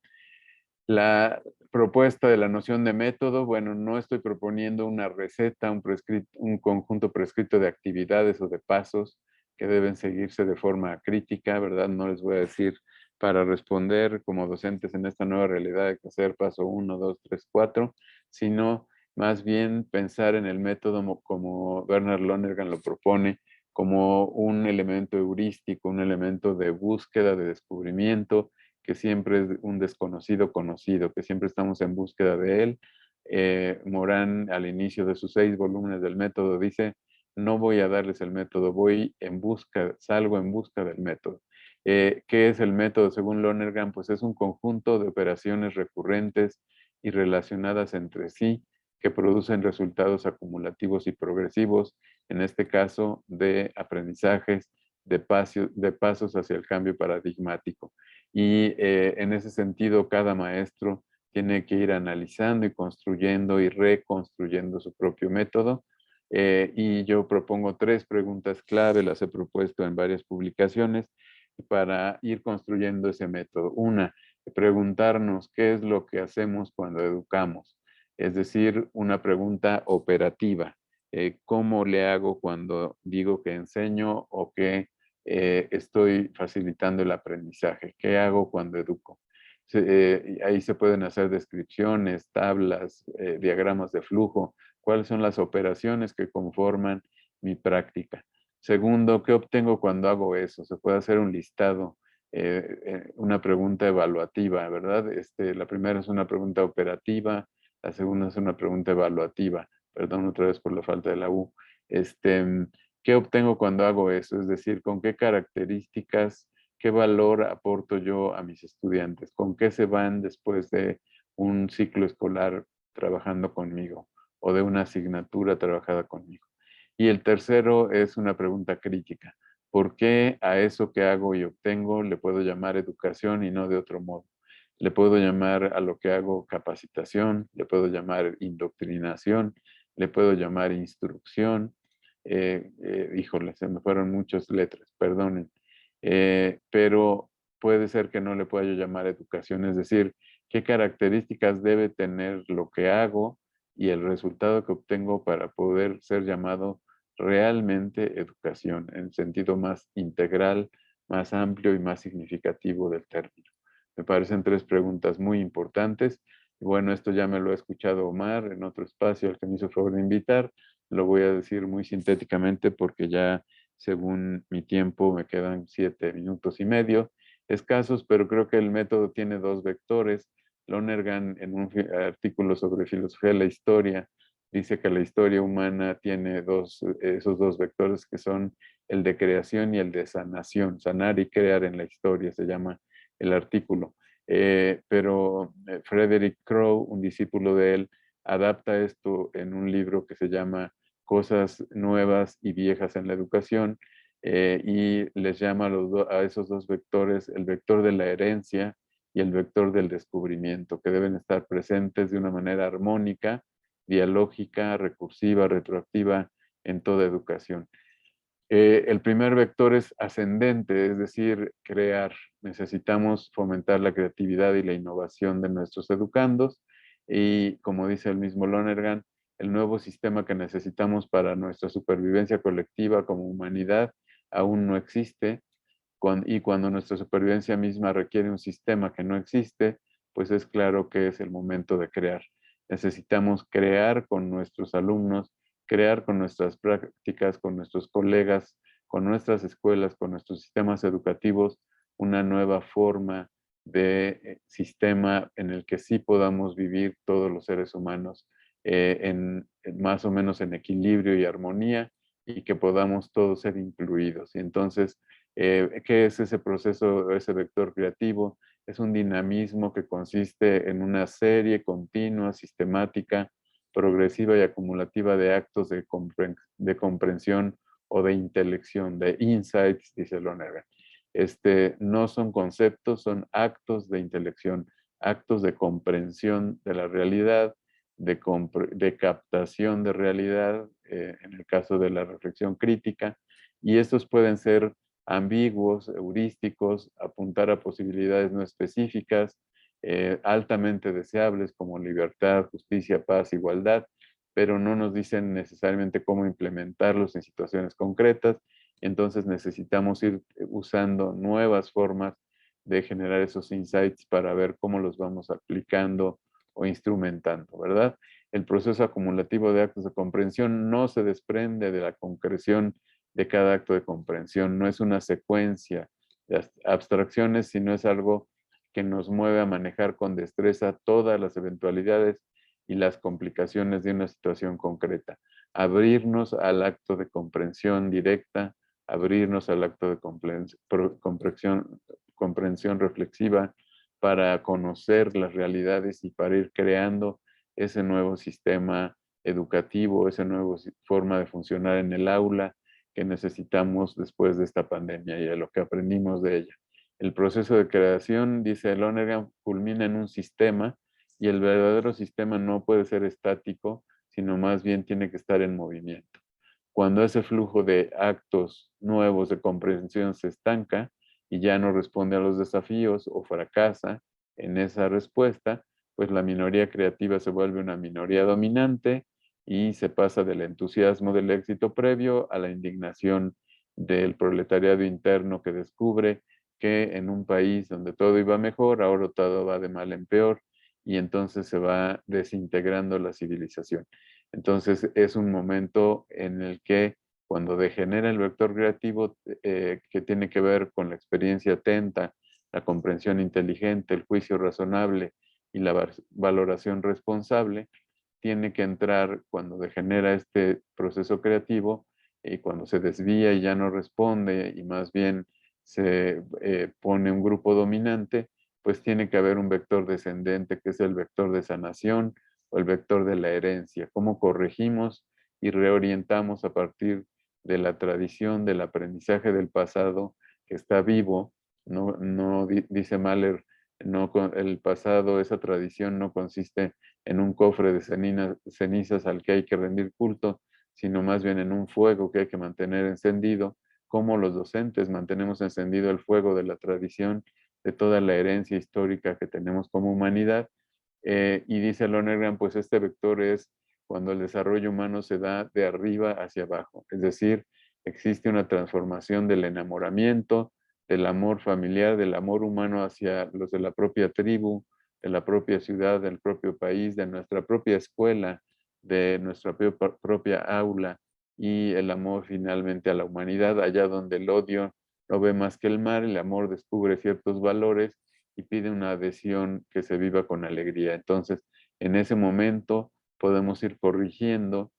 la propuesta de la noción de método, bueno, no estoy proponiendo una receta, un conjunto prescrito de actividades o de pasos que deben seguirse de forma crítica, ¿verdad? No les voy a decir para responder como docentes en esta nueva realidad hay que hacer paso 1, 2, 3, 4, sino más bien pensar en el método como Bernard Lonergan lo propone, como un elemento heurístico, un elemento de búsqueda, de descubrimiento, que siempre es un desconocido conocido, que siempre estamos en búsqueda de él. Morán, al inicio de sus 6 volúmenes del método, dice, no voy a darles el método, salgo en busca del método. ¿Qué es el método según Lonergan? Pues es un conjunto de operaciones recurrentes y relacionadas entre sí que producen resultados acumulativos y progresivos, en este caso de aprendizajes, de pasos hacia el cambio paradigmático. Y en ese sentido, cada maestro tiene que ir analizando y construyendo y reconstruyendo su propio método. Y yo propongo 3 preguntas clave, las he propuesto en varias publicaciones, para ir construyendo ese método. Una, preguntarnos qué es lo que hacemos cuando educamos. Es decir, una pregunta operativa. ¿Cómo le hago cuando digo que enseño o que estoy facilitando el aprendizaje? ¿Qué hago cuando educo? Ahí se pueden hacer descripciones, tablas, diagramas de flujo. ¿Cuáles son las operaciones que conforman mi práctica? Segundo, ¿qué obtengo cuando hago eso? Se puede hacer un listado, una pregunta evaluativa, ¿verdad? La primera es una pregunta operativa, la segunda es una pregunta evaluativa. Perdón otra vez por la falta de la U. ¿Qué obtengo cuando hago eso? Es decir, ¿con qué características, qué valor aporto yo a mis estudiantes? ¿Con qué se van después de un ciclo escolar trabajando conmigo o de una asignatura trabajada conmigo? Y el tercero es una pregunta crítica. ¿Por qué a eso que hago y obtengo le puedo llamar educación y no de otro modo? Le puedo llamar a lo que hago capacitación, le puedo llamar indoctrinación, le puedo llamar instrucción. Híjole, se me fueron muchas letras, perdonen. Pero puede ser que no le pueda yo llamar educación, es decir, qué características debe tener lo que hago y el resultado que obtengo para poder ser llamado realmente educación, en el sentido más integral, más amplio y más significativo del término. Me parecen tres preguntas muy importantes. Y bueno, esto ya me lo ha escuchado Omar en otro espacio al que me hizo favor de invitar. Lo voy a decir muy sintéticamente porque ya según mi tiempo me quedan 7 minutos y medio escasos, pero creo que el método tiene dos vectores. Lonergan, en un artículo sobre filosofía de la historia, dice que la historia humana tiene esos dos vectores que son el de creación y el de sanación. Sanar y crear en la historia se llama el artículo. Pero Frederick Crowe, un discípulo de él, adapta esto en un libro que se llama Cosas nuevas y viejas en la educación, y les llama a esos dos vectores el vector de la herencia y el vector del descubrimiento, que deben estar presentes de una manera armónica, dialógica, recursiva, retroactiva en toda educación. El primer vector es ascendente, es decir, crear. Necesitamos fomentar la creatividad y la innovación de nuestros educandos y, como dice el mismo Lonergan, el nuevo sistema que necesitamos para nuestra supervivencia colectiva como humanidad aún no existe, y cuando nuestra supervivencia misma requiere un sistema que no existe, pues es claro que es el momento de crear. Necesitamos crear con nuestros alumnos, crear con nuestras prácticas, con nuestros colegas, con nuestras escuelas, con nuestros sistemas educativos, una nueva forma de sistema en el que sí podamos vivir todos los seres humanos más o menos en equilibrio y armonía, y que podamos todos ser incluidos. Y entonces, ¿qué es ese proceso, ese vector creativo? Es un dinamismo que consiste en una serie continua, sistemática, progresiva y acumulativa de actos de comprensión o de intelección, de insights, dice Lonergan. No son conceptos, son actos de intelección, actos de comprensión de la realidad, de captación de realidad, en el caso de la reflexión crítica, y estos pueden ser ambiguos, heurísticos, apuntar a posibilidades no específicas, altamente deseables como libertad, justicia, paz, igualdad, pero no nos dicen necesariamente cómo implementarlos en situaciones concretas. Entonces necesitamos ir usando nuevas formas de generar esos insights para ver cómo los vamos aplicando o instrumentando, ¿verdad? El proceso acumulativo de actos de comprensión no se desprende de la concreción de cada acto de comprensión, no es una secuencia de abstracciones, sino es algo que nos mueve a manejar con destreza todas las eventualidades y las complicaciones de una situación concreta. Abrirnos al acto de comprensión directa, abrirnos al acto de comprensión reflexiva para conocer las realidades y para ir creando ese nuevo sistema educativo, esa nueva forma de funcionar en el aula que necesitamos después de esta pandemia y de lo que aprendimos de ella. El proceso de creación, dice Lonergan, culmina en un sistema, y el verdadero sistema no puede ser estático, sino más bien tiene que estar en movimiento. Cuando ese flujo de actos nuevos de comprensión se estanca y ya no responde a los desafíos o fracasa en esa respuesta, pues la minoría creativa se vuelve una minoría dominante y se pasa del entusiasmo del éxito previo a la indignación del proletariado interno que descubre que en un país donde todo iba mejor, ahora todo va de mal en peor, y entonces se va desintegrando la civilización. Entonces es un momento en el que cuando degenera el vector creativo, que tiene que ver con la experiencia atenta, la comprensión inteligente, el juicio razonable y la valoración responsable, tiene que entrar cuando degenera este proceso creativo y cuando se desvía y ya no responde y más bien se pone un grupo dominante, pues tiene que haber un vector descendente que es el vector de sanación o el vector de la herencia. ¿Cómo corregimos y reorientamos a partir de la tradición, del aprendizaje del pasado que está vivo? Dice Mahler, no, el pasado, esa tradición no consiste en un cofre de cenizas al que hay que rendir culto, sino más bien en un fuego que hay que mantener encendido, como los docentes mantenemos encendido el fuego de la tradición, de toda la herencia histórica que tenemos como humanidad. Y dice Lonergan, pues este vector es cuando el desarrollo humano se da de arriba hacia abajo, es decir, existe una transformación del enamoramiento, del amor familiar, del amor humano hacia los de la propia tribu, de la propia ciudad, del propio país, de nuestra propia escuela, de nuestra propia aula, y el amor finalmente a la humanidad, allá donde el odio no ve más que el mal, el amor descubre ciertos valores y pide una adhesión que se viva con alegría. Entonces, en ese momento podemos ir corrigiendo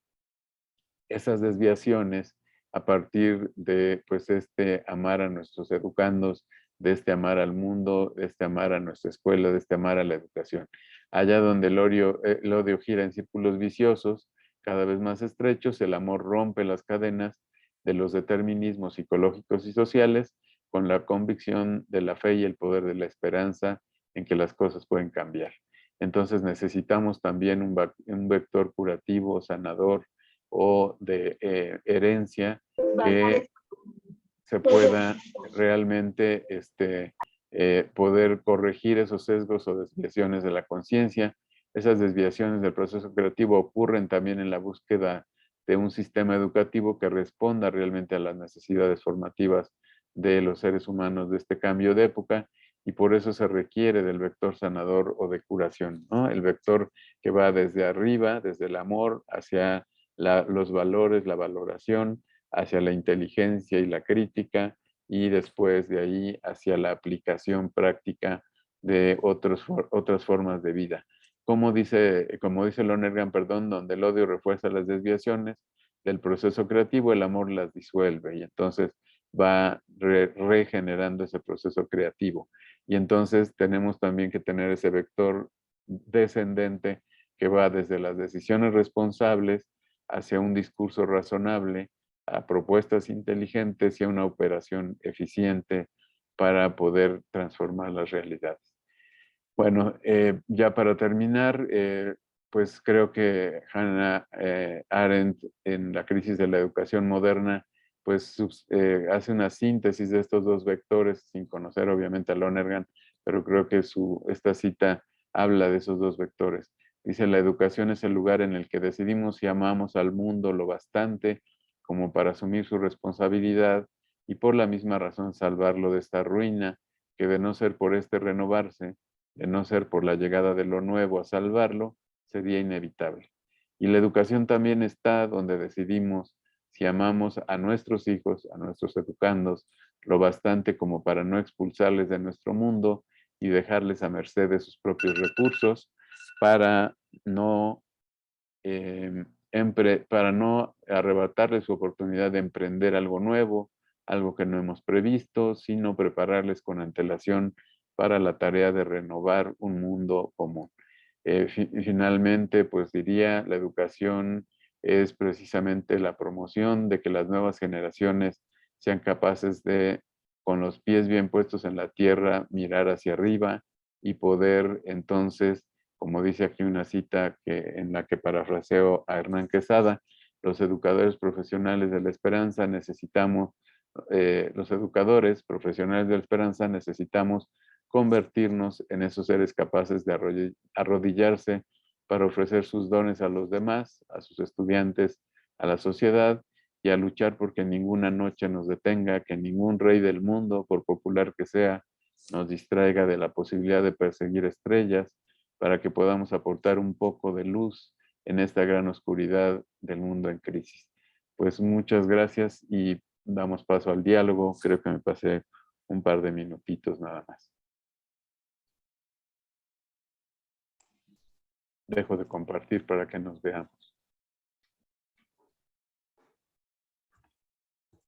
esas desviaciones a partir de pues este amar a nuestros educandos, de este amar al mundo, de este amar a nuestra escuela, de este amar a la educación. Allá donde el odio gira en círculos viciosos, cada vez más estrechos, el amor rompe las cadenas de los determinismos psicológicos y sociales con la convicción de la fe y el poder de la esperanza en que las cosas pueden cambiar. Entonces necesitamos también un vector curativo, sanador, o de herencia que se pueda realmente poder corregir esos sesgos o desviaciones de la conciencia. Esas desviaciones del proceso creativo ocurren también en la búsqueda de un sistema educativo que responda realmente a las necesidades formativas de los seres humanos de este cambio de época, y por eso se requiere del vector sanador o de curación, ¿no? El vector que va desde arriba, desde el amor, hacia los valores, la valoración, hacia la inteligencia y la crítica, y después de ahí hacia la aplicación práctica de otras formas de vida. Como dice Lonergan, perdón, donde el odio refuerza las desviaciones del proceso creativo, el amor las disuelve, y entonces va regenerando ese proceso creativo. Y entonces tenemos también que tener ese vector descendente que va desde las decisiones responsables hacia un discurso razonable, a propuestas inteligentes y a una operación eficiente para poder transformar las realidades. Bueno, ya para terminar, pues creo que Hannah Arendt en La crisis de la educación moderna, pues hace una síntesis de estos dos vectores, sin conocer obviamente a Lonergan, pero creo que esta cita habla de esos dos vectores. Dice, la educación es el lugar en el que decidimos si amamos al mundo lo bastante como para asumir su responsabilidad y por la misma razón salvarlo de esta ruina que, de no ser por este renovarse, de no ser por la llegada de lo nuevo a salvarlo, sería inevitable. Y la educación también está donde decidimos si amamos a nuestros hijos, a nuestros educandos, lo bastante como para no expulsarles de nuestro mundo y dejarles a merced de sus propios recursos, para no, para no arrebatarles su oportunidad de emprender algo nuevo, algo que no hemos previsto, sino prepararles con antelación para la tarea de renovar un mundo común. Finalmente, pues diría, la educación es precisamente la promoción de que las nuevas generaciones sean capaces de, con los pies bien puestos en la tierra, mirar hacia arriba y poder entonces, como dice aquí una cita en la que parafraseo a Hernán Quesada, los educadores profesionales de la esperanza necesitamos, los educadores profesionales de la esperanza necesitamos convertirnos en esos seres capaces de arrodillarse para ofrecer sus dones a los demás, a sus estudiantes, a la sociedad, y a luchar porque ninguna noche nos detenga, que ningún rey del mundo, por popular que sea, nos distraiga de la posibilidad de perseguir estrellas, para que podamos aportar un poco de luz en esta gran oscuridad del mundo en crisis. Pues muchas gracias y damos paso al diálogo. Creo que me pasé un par de minutitos nada más. dejo de compartir para que nos veamos.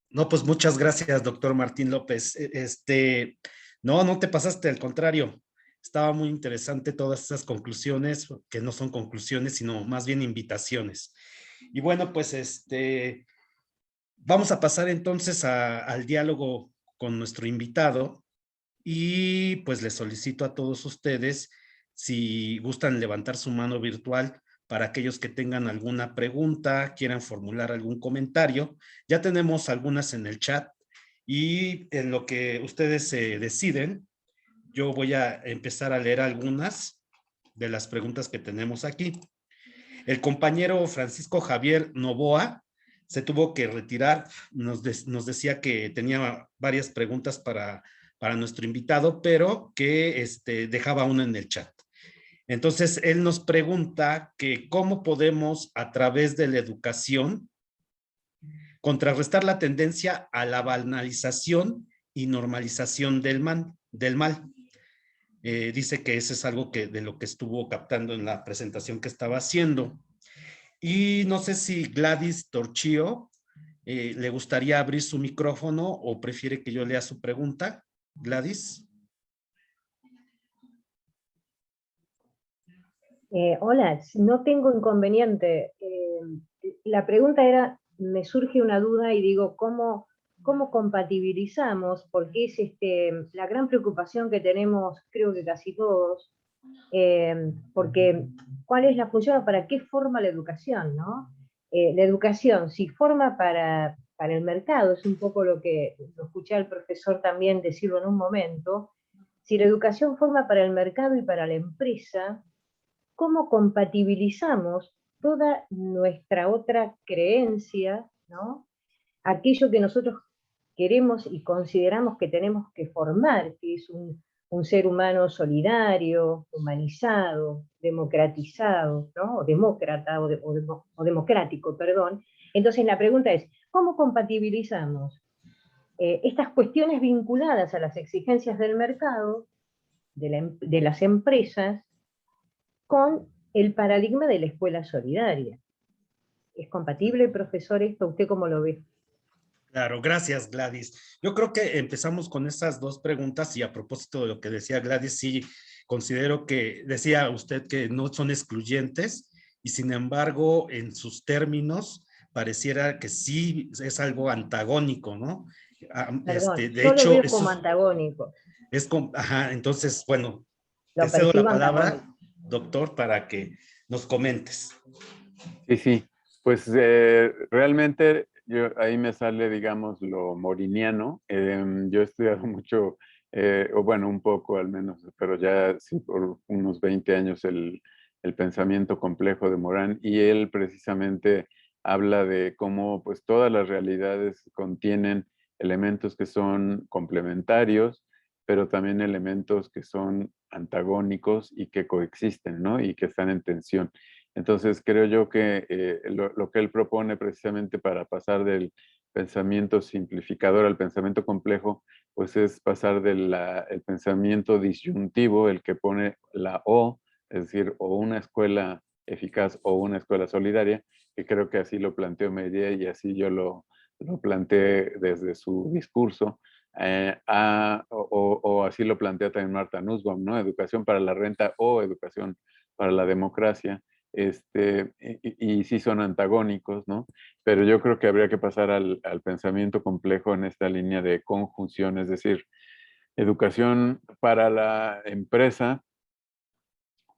No, pues muchas gracias, doctor Martín López. No, no te pasaste, al contrario. Estaba muy interesante todas esas conclusiones, que no son conclusiones, sino más bien invitaciones. Y bueno, pues vamos a pasar entonces al diálogo con nuestro invitado y pues les solicito a todos ustedes si gustan levantar su mano virtual para aquellos que tengan alguna pregunta, quieran formular algún comentario. Ya tenemos algunas en el chat y en lo que ustedes deciden, yo voy a empezar a leer algunas de las preguntas que tenemos aquí. El compañero Francisco Javier Novoa se tuvo que retirar, nos decía que tenía varias preguntas para nuestro invitado, pero que dejaba una en el chat. Entonces, él nos pregunta que cómo podemos, a través de la educación, contrarrestar la tendencia a la banalización y normalización del mal. Dice que eso es algo de lo que estuvo captando en la presentación que estaba haciendo. Y no sé si Gladys Torchio le gustaría abrir su micrófono o prefiere que yo lea su pregunta. Gladys. Hola, no tengo inconveniente. La pregunta era, me surge una duda y digo, ¿cómo compatibilizamos? Porque es la gran preocupación que tenemos, creo que casi todos, porque ¿cuál es la función o para qué forma la educación, ¿no? La educación, si forma para el mercado, es un poco lo que lo escuché al profesor también decirlo en un momento, si la educación forma para el mercado y para la empresa, ¿cómo compatibilizamos toda nuestra otra creencia, ¿no? Aquello que nosotros queremos y consideramos que tenemos que formar, que es un ser humano solidario, humanizado, democratizado, ¿no? O demócrata, o democrático, perdón. Entonces la pregunta es, ¿cómo compatibilizamos estas cuestiones vinculadas a las exigencias del mercado, de las empresas, con el paradigma de la escuela solidaria? ¿Es compatible, profesor, esto? ¿Usted cómo lo ve? Claro, gracias, Gladys. Yo creo que empezamos con esas dos preguntas y a propósito de lo que decía Gladys, sí considero que decía usted que no son excluyentes y sin embargo en sus términos pareciera que sí es algo antagónico, ¿no? Perdón, De yo lo hecho, veo como antagónico. ajá, entonces, bueno, te Lo cedo la percibo palabra, antagónico. doctor, para que nos comentes. Sí, pues realmente ahí me sale, digamos, lo moriniano. Yo he estudiado mucho, o bueno, un poco al menos, pero ya sí por unos 20 años el pensamiento complejo de Morán, y él precisamente habla de cómo pues todas las realidades contienen elementos que son complementarios, pero también elementos que son antagónicos y que coexisten, ¿no? Y que están en tensión. Entonces, creo yo que lo que él propone precisamente para pasar del pensamiento simplificador al pensamiento complejo, pues es pasar del el pensamiento disyuntivo, el que pone la o, es decir, o una escuela eficaz o una escuela solidaria, que creo que así lo planteó Medea y así yo lo planteé desde su discurso, o así lo plantea también Martha Nussbaum, ¿no? Educación para la renta o educación para la democracia. Y sí son antagónicos, ¿no? Pero yo creo que habría que pasar al pensamiento complejo en esta línea de conjunción, es decir, educación para la empresa,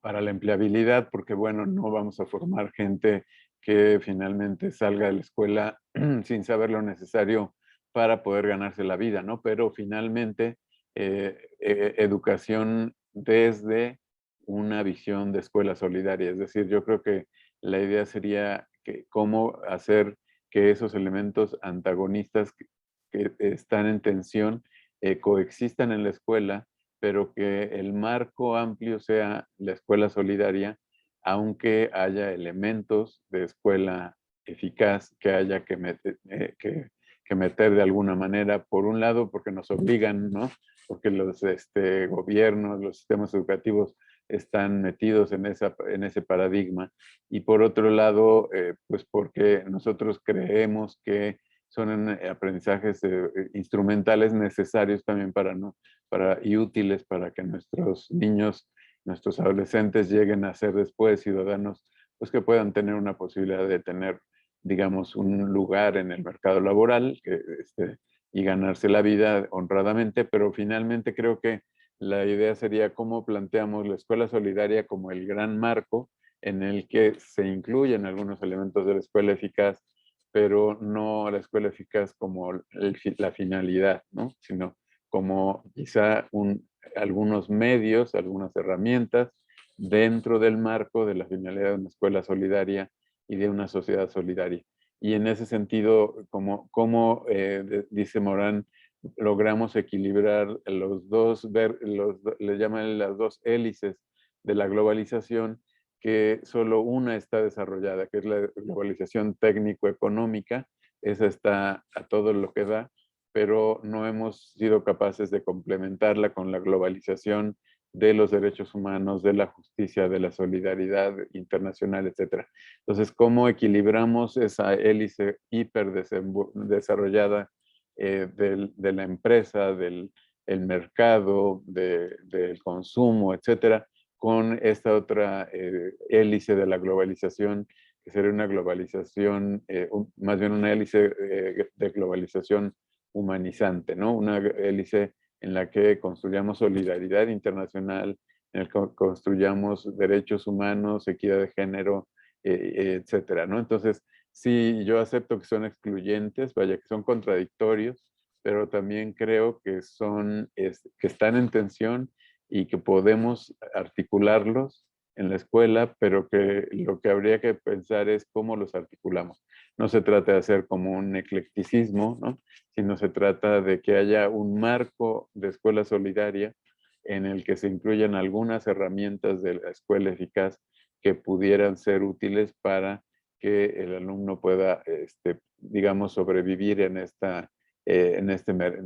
para la empleabilidad, porque bueno, no vamos a formar gente que finalmente salga de la escuela sin saber lo necesario para poder ganarse la vida, ¿no? Pero finalmente, educación desde una visión de escuela solidaria. Es decir, yo creo que la idea sería que cómo hacer que esos elementos antagonistas que están en tensión coexistan en la escuela, pero que el marco amplio sea la escuela solidaria, aunque haya elementos de escuela eficaz que haya que meter de alguna manera, por un lado, porque nos obligan, ¿no? Porque los gobiernos, los sistemas educativos están metidos en ese paradigma. Y por otro lado, pues porque nosotros creemos que son aprendizajes instrumentales necesarios también y útiles para que nuestros niños, nuestros adolescentes lleguen a ser después ciudadanos, pues que puedan tener una posibilidad de tener, digamos, un lugar en el mercado laboral y ganarse la vida honradamente, pero finalmente creo que la idea sería cómo planteamos la escuela solidaria como el gran marco en el que se incluyen algunos elementos de la escuela eficaz, pero no la escuela eficaz como la finalidad, ¿no? Sino como quizá algunos medios, algunas herramientas dentro del marco de la finalidad de una escuela solidaria y de una sociedad solidaria. Y en ese sentido, como dice Morán, logramos equilibrar le llaman las dos hélices de la globalización, que solo una está desarrollada, que es la globalización técnico-económica. Esa está a todo lo que da, pero no hemos sido capaces de complementarla con la globalización de los derechos humanos, de la justicia, de la solidaridad internacional, etc. Entonces, ¿cómo equilibramos esa hélice hiperdesarrollada de la empresa, del mercado, del consumo, etcétera, con esta otra hélice de la globalización, que sería una globalización, más bien una hélice de globalización humanizante, ¿no? Una hélice en la que construyamos solidaridad internacional, en la que construyamos derechos humanos, equidad de género, etcétera, ¿no? Entonces, sí, yo acepto que son excluyentes, vaya, que son contradictorios, pero también creo que que están en tensión y que podemos articularlos en la escuela, pero que lo que habría que pensar es cómo los articulamos. No se trata de hacer como un eclecticismo, ¿no? Sino se trata de que haya un marco de escuela solidaria en el que se incluyan algunas herramientas de la escuela eficaz que pudieran ser útiles para que el alumno pueda, digamos, sobrevivir en esta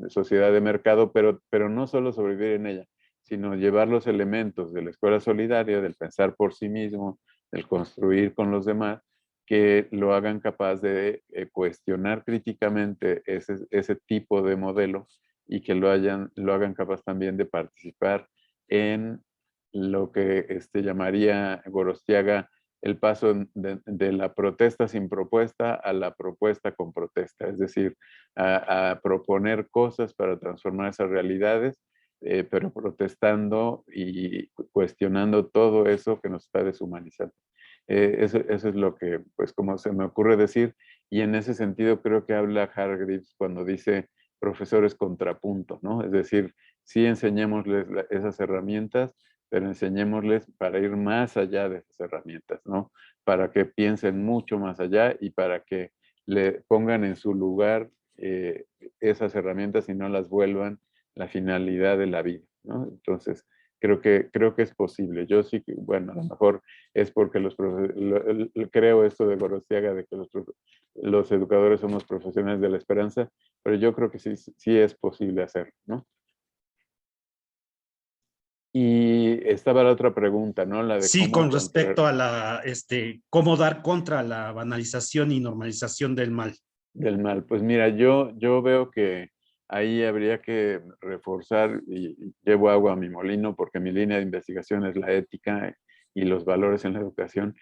sociedad de mercado, pero no solo sobrevivir en ella, sino llevar los elementos de la escuela solidaria, del pensar por sí mismo, del construir con los demás, que lo hagan capaz de cuestionar críticamente ese tipo de modelo y que lo hagan capaz también de participar en lo que llamaría Gorostiaga el paso de la protesta sin propuesta a la propuesta con protesta, es decir, a proponer cosas para transformar esas realidades, pero protestando y cuestionando todo eso que nos está deshumanizando. Eso es lo que, pues, como se me ocurre decir, y en ese sentido creo que habla Hargreaves cuando dice profesores contrapunto, ¿no? Es decir, sí enseñémosles esas herramientas, pero enseñémosles para ir más allá de esas herramientas, ¿no? Para que piensen mucho más allá y para que le pongan en su lugar esas herramientas y no las vuelvan la finalidad de la vida, ¿no? Entonces, creo que es posible. Yo sí, bueno, a lo mejor es porque creo esto de Gorostiaga, de que los educadores somos profesionales de la esperanza, pero yo creo que sí es posible hacerlo, ¿no? Y estaba la otra pregunta, ¿no? La de Sí, cómo con respecto a cómo dar contra la banalización y normalización del mal. Del mal. Pues mira, yo veo que ahí habría que reforzar, y llevo agua a mi molino porque mi línea de investigación es la ética y los valores en la educación,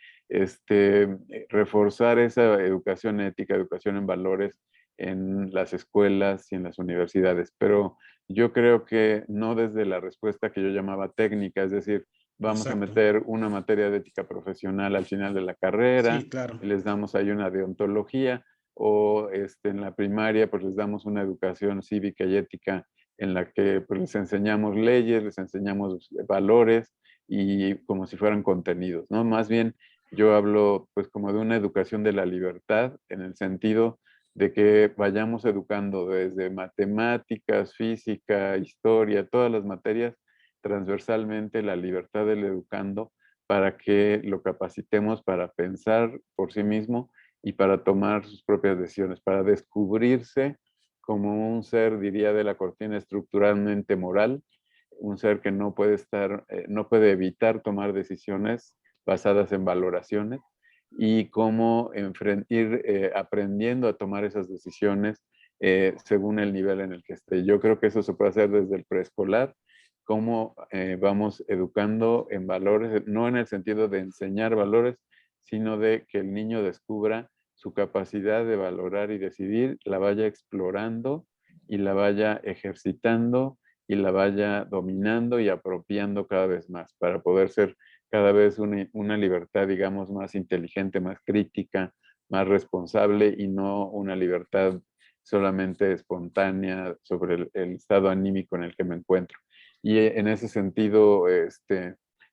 reforzar esa educación ética, educación en valores en las escuelas y en las universidades. Pero yo creo que no desde la respuesta que yo llamaba técnica, es decir, vamos a Exacto. meter una materia de ética profesional al final de la carrera, Sí, claro. y les damos ahí una deontología, o en la primaria pues les damos una educación cívica y ética en la que pues, les enseñamos leyes, les enseñamos valores y como si fueran contenidos, ¿no? Más bien yo hablo pues como de una educación de la libertad en el sentido de que vayamos educando desde matemáticas, física, historia, todas las materias transversalmente la libertad del educando para que lo capacitemos para pensar por sí mismo y para tomar sus propias decisiones, para descubrirse como un ser, diría, de la cortina estructuralmente moral, un ser que no puede no puede evitar tomar decisiones basadas en valoraciones, y cómo ir aprendiendo a tomar esas decisiones según el nivel en el que esté. Yo creo que eso se puede hacer desde el preescolar, cómo vamos educando en valores, no en el sentido de enseñar valores, sino de que el niño descubra su capacidad de valorar y decidir, la vaya explorando y la vaya ejercitando y la vaya dominando y apropiando cada vez más para poder ser cada vez una libertad, digamos, más inteligente, más crítica, más responsable, y no una libertad solamente espontánea sobre el estado anímico en el que me encuentro. Y en ese sentido,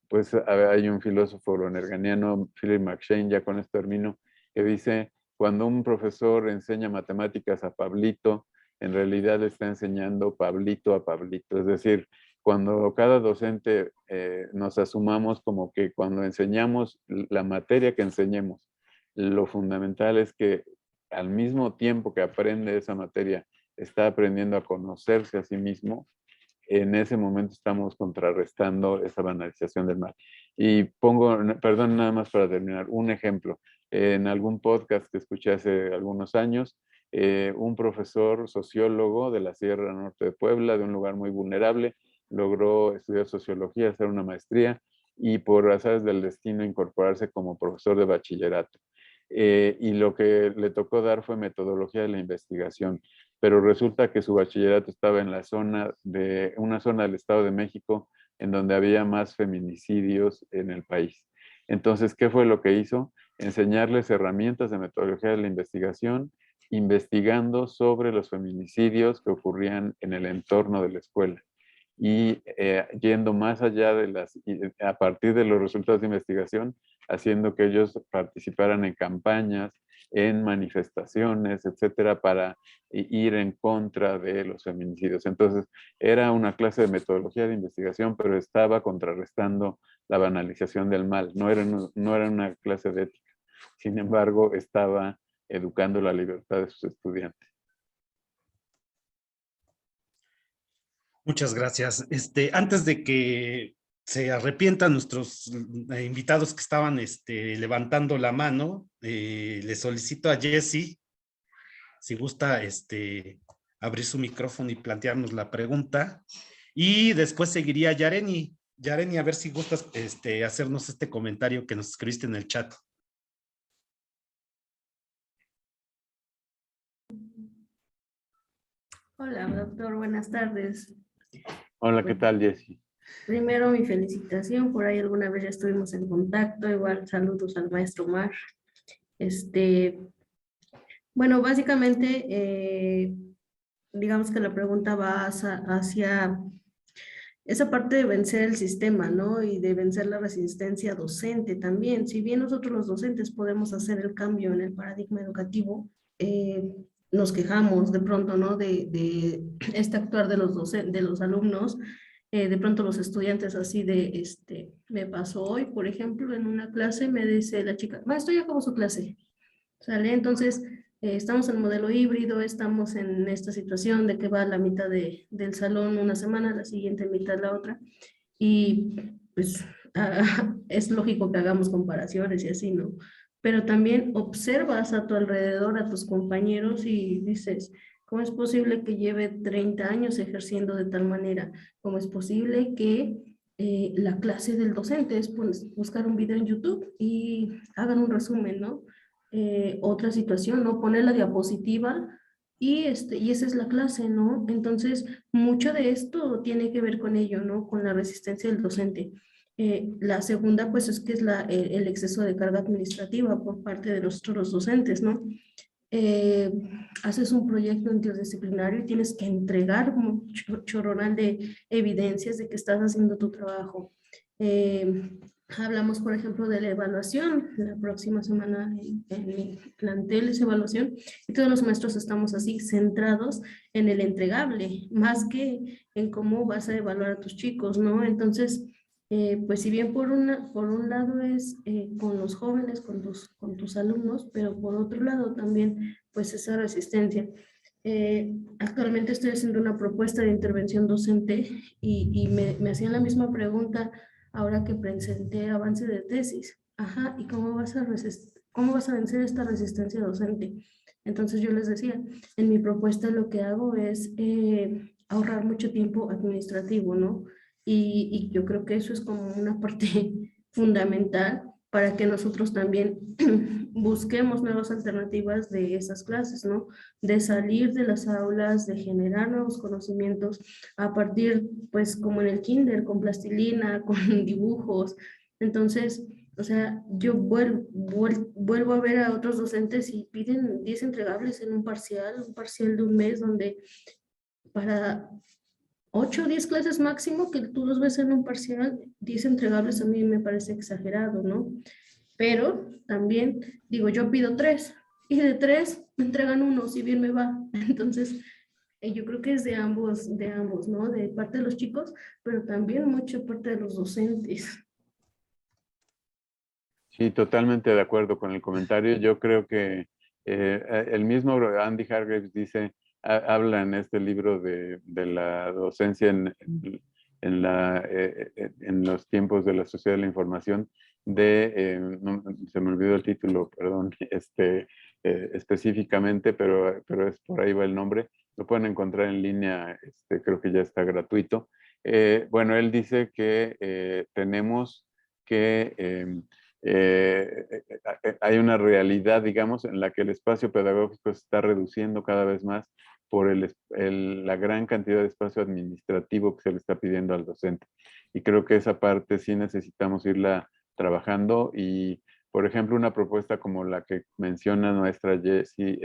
pues hay un filósofo nerganiano, Philip McShane, ya con esto termino, que dice: cuando un profesor enseña matemáticas a Pablito, en realidad le está enseñando Pablito a Pablito. Es decir, cuando cada docente nos asumamos como que cuando enseñamos la materia que enseñemos, lo fundamental es que al mismo tiempo que aprende esa materia, está aprendiendo a conocerse a sí mismo, en ese momento estamos contrarrestando esa banalización del mal. Y pongo, perdón, nada más para terminar, un ejemplo. En algún podcast que escuché hace algunos años, un profesor sociólogo de la Sierra Norte de Puebla, de un lugar muy vulnerable, logró estudiar sociología, hacer una maestría y por azares del destino incorporarse como profesor de bachillerato. Y lo que le tocó dar fue metodología de la investigación, pero resulta que su bachillerato estaba en una zona del Estado de México en donde había más feminicidios en el país. Entonces, ¿qué fue lo que hizo? Enseñarles herramientas de metodología de la investigación, investigando sobre los feminicidios que ocurrían en el entorno de la escuela y yendo más allá a partir de los resultados de investigación, haciendo que ellos participaran en campañas, en manifestaciones, etcétera, para ir en contra de los feminicidios. Entonces, era una clase de metodología de investigación, pero estaba contrarrestando la banalización del mal. No era una clase de ética. Sin embargo, estaba educando la libertad de sus estudiantes. Muchas gracias. Antes de que se arrepientan nuestros invitados que estaban levantando la mano, le solicito a Jessy, si gusta abrir su micrófono y plantearnos la pregunta. Y después seguiría Yareni. Yareni, a ver si gustas hacernos este comentario que nos escribiste en el chat. Hola, doctor, buenas tardes. Hola, ¿qué tal, Jessy? Primero, mi felicitación, por ahí alguna vez ya estuvimos en contacto, igual saludos al maestro Mar. Bueno, básicamente, digamos que la pregunta va hacia esa parte de vencer el sistema, ¿no? Y de vencer la resistencia docente también. Si bien nosotros los docentes podemos hacer el cambio en el paradigma educativo, nos quejamos de pronto, ¿no? De este actuar de de los alumnos, de pronto los estudiantes así me pasó hoy, por ejemplo, en una clase me dice la chica, maestro, ya acabó su clase, ¿sale? Entonces, estamos en modelo híbrido, estamos en esta situación de que va a la mitad del salón una semana, la siguiente mitad la otra, y pues es lógico que hagamos comparaciones y así, ¿no? Pero también observas a tu alrededor, a tus compañeros y dices, ¿cómo es posible que lleve 30 años ejerciendo de tal manera? ¿Cómo es posible que la clase del docente es buscar un video en YouTube y hagan un resumen, ¿no? Otra situación, ¿no? Poner la diapositiva y esa es la clase, ¿no? Entonces, mucho de esto tiene que ver con ello, ¿no? Con la resistencia del docente. La segunda, pues, es que es el exceso de carga administrativa por parte de nosotros los docentes, ¿no? Haces un proyecto interdisciplinario y tienes que entregar un chorronal de evidencias de que estás haciendo tu trabajo. Hablamos, por ejemplo, de la evaluación. La próxima semana en mi plantel es evaluación y todos los maestros estamos así centrados en el entregable, más que en cómo vas a evaluar a tus chicos, ¿no? Entonces, pues si bien por un lado es con los jóvenes, con tus alumnos, pero por otro lado también pues esa resistencia. Actualmente estoy haciendo una propuesta de intervención docente y me hacían la misma pregunta ahora que presenté avance de tesis. Ajá, ¿y cómo vas a vencer esta resistencia docente? Entonces yo les decía, en mi propuesta lo que hago es ahorrar mucho tiempo administrativo, ¿no? Y yo creo que eso es como una parte fundamental para que nosotros también busquemos nuevas alternativas de esas clases, ¿no? De salir de las aulas, de generar nuevos conocimientos a partir, pues, como en el kinder, con plastilina, con dibujos. Entonces, o sea, yo vuelvo a ver a otros docentes y piden 10 entregables en un parcial de un mes, donde para 8 o 10 clases máximo que tú los ves en un parcial, 10 entregables a mí me parece exagerado, ¿no? Pero también digo, yo pido 3 y de 3 me entregan 1, si bien me va. Entonces, yo creo que es de ambos, ¿no? De parte de los chicos, pero también mucho parte de los docentes. Sí, totalmente de acuerdo con el comentario. Yo creo que el mismo Andy Hargreaves dice, habla en este libro de la docencia en los tiempos de la sociedad de la información, se me olvidó el título, perdón, específicamente, pero es por ahí va el nombre. Lo pueden encontrar en línea, creo que ya está gratuito. Bueno, él dice que tenemos que... hay una realidad, digamos, en la que el espacio pedagógico se está reduciendo cada vez más por la gran cantidad de espacio administrativo que se le está pidiendo al docente. Y creo que esa parte sí necesitamos irla trabajando y, por ejemplo, una propuesta como la que menciona nuestra Jessie,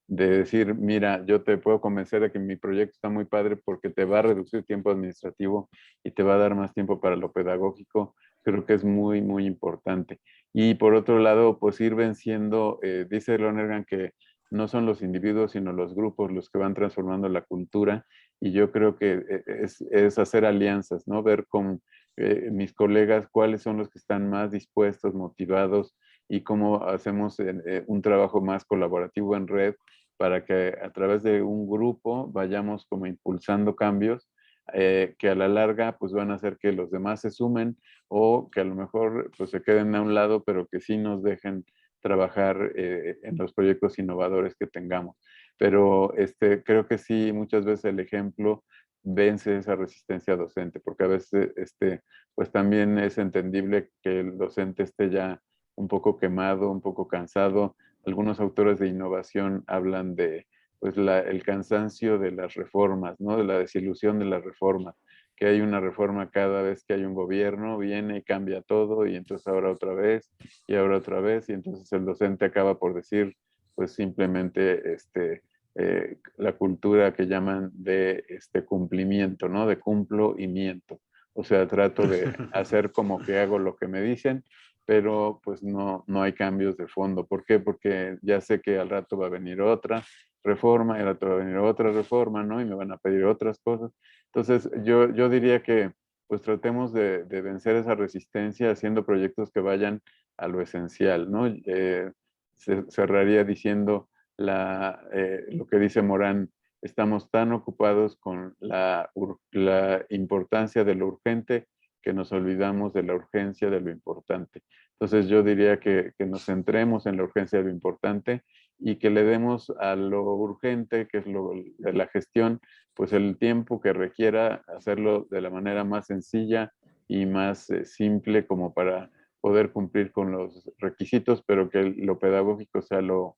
de decir, mira, yo te puedo convencer de que mi proyecto está muy padre porque te va a reducir tiempo administrativo y te va a dar más tiempo para lo pedagógico. Creo que es muy, muy importante. Y por otro lado, pues ir venciendo, dice Lonergan que no son los individuos, sino los grupos los que van transformando la cultura. Y yo creo que es hacer alianzas, ¿no? Ver con mis colegas cuáles son los que están más dispuestos, motivados y cómo hacemos un trabajo más colaborativo en red para que a través de un grupo vayamos como impulsando cambios que a la larga pues van a hacer que los demás se sumen o que a lo mejor pues se queden a un lado, pero que sí nos dejen trabajar en los proyectos innovadores que tengamos. Pero creo que sí, muchas veces el ejemplo vence esa resistencia docente, porque a veces pues también es entendible que el docente esté ya un poco quemado, un poco cansado. Algunos autores de innovación hablan de pues el cansancio de las reformas, ¿no? De la desilusión de las reformas, que hay una reforma cada vez que hay un gobierno, viene y cambia todo, y entonces ahora otra vez, y ahora otra vez, y entonces el docente acaba por decir, pues simplemente la cultura que llaman de cumplimiento, ¿no? De cumplo y miento. O sea, trato de hacer como que hago lo que me dicen, pero pues no hay cambios de fondo. ¿Por qué? Porque ya sé que al rato va a venir otra reforma, y al rato va a venir otra reforma, ¿no? Y me van a pedir otras cosas. Entonces, yo diría que pues tratemos de vencer esa resistencia haciendo proyectos que vayan a lo esencial, ¿no? Cerraría diciendo lo que dice Morán, estamos tan ocupados con la importancia de lo urgente que nos olvidamos de la urgencia de lo importante. Entonces yo diría que nos centremos en la urgencia de lo importante y que le demos a lo urgente, que es de la gestión, pues el tiempo que requiera hacerlo de la manera más sencilla y más simple como para poder cumplir con los requisitos, pero que lo pedagógico sea lo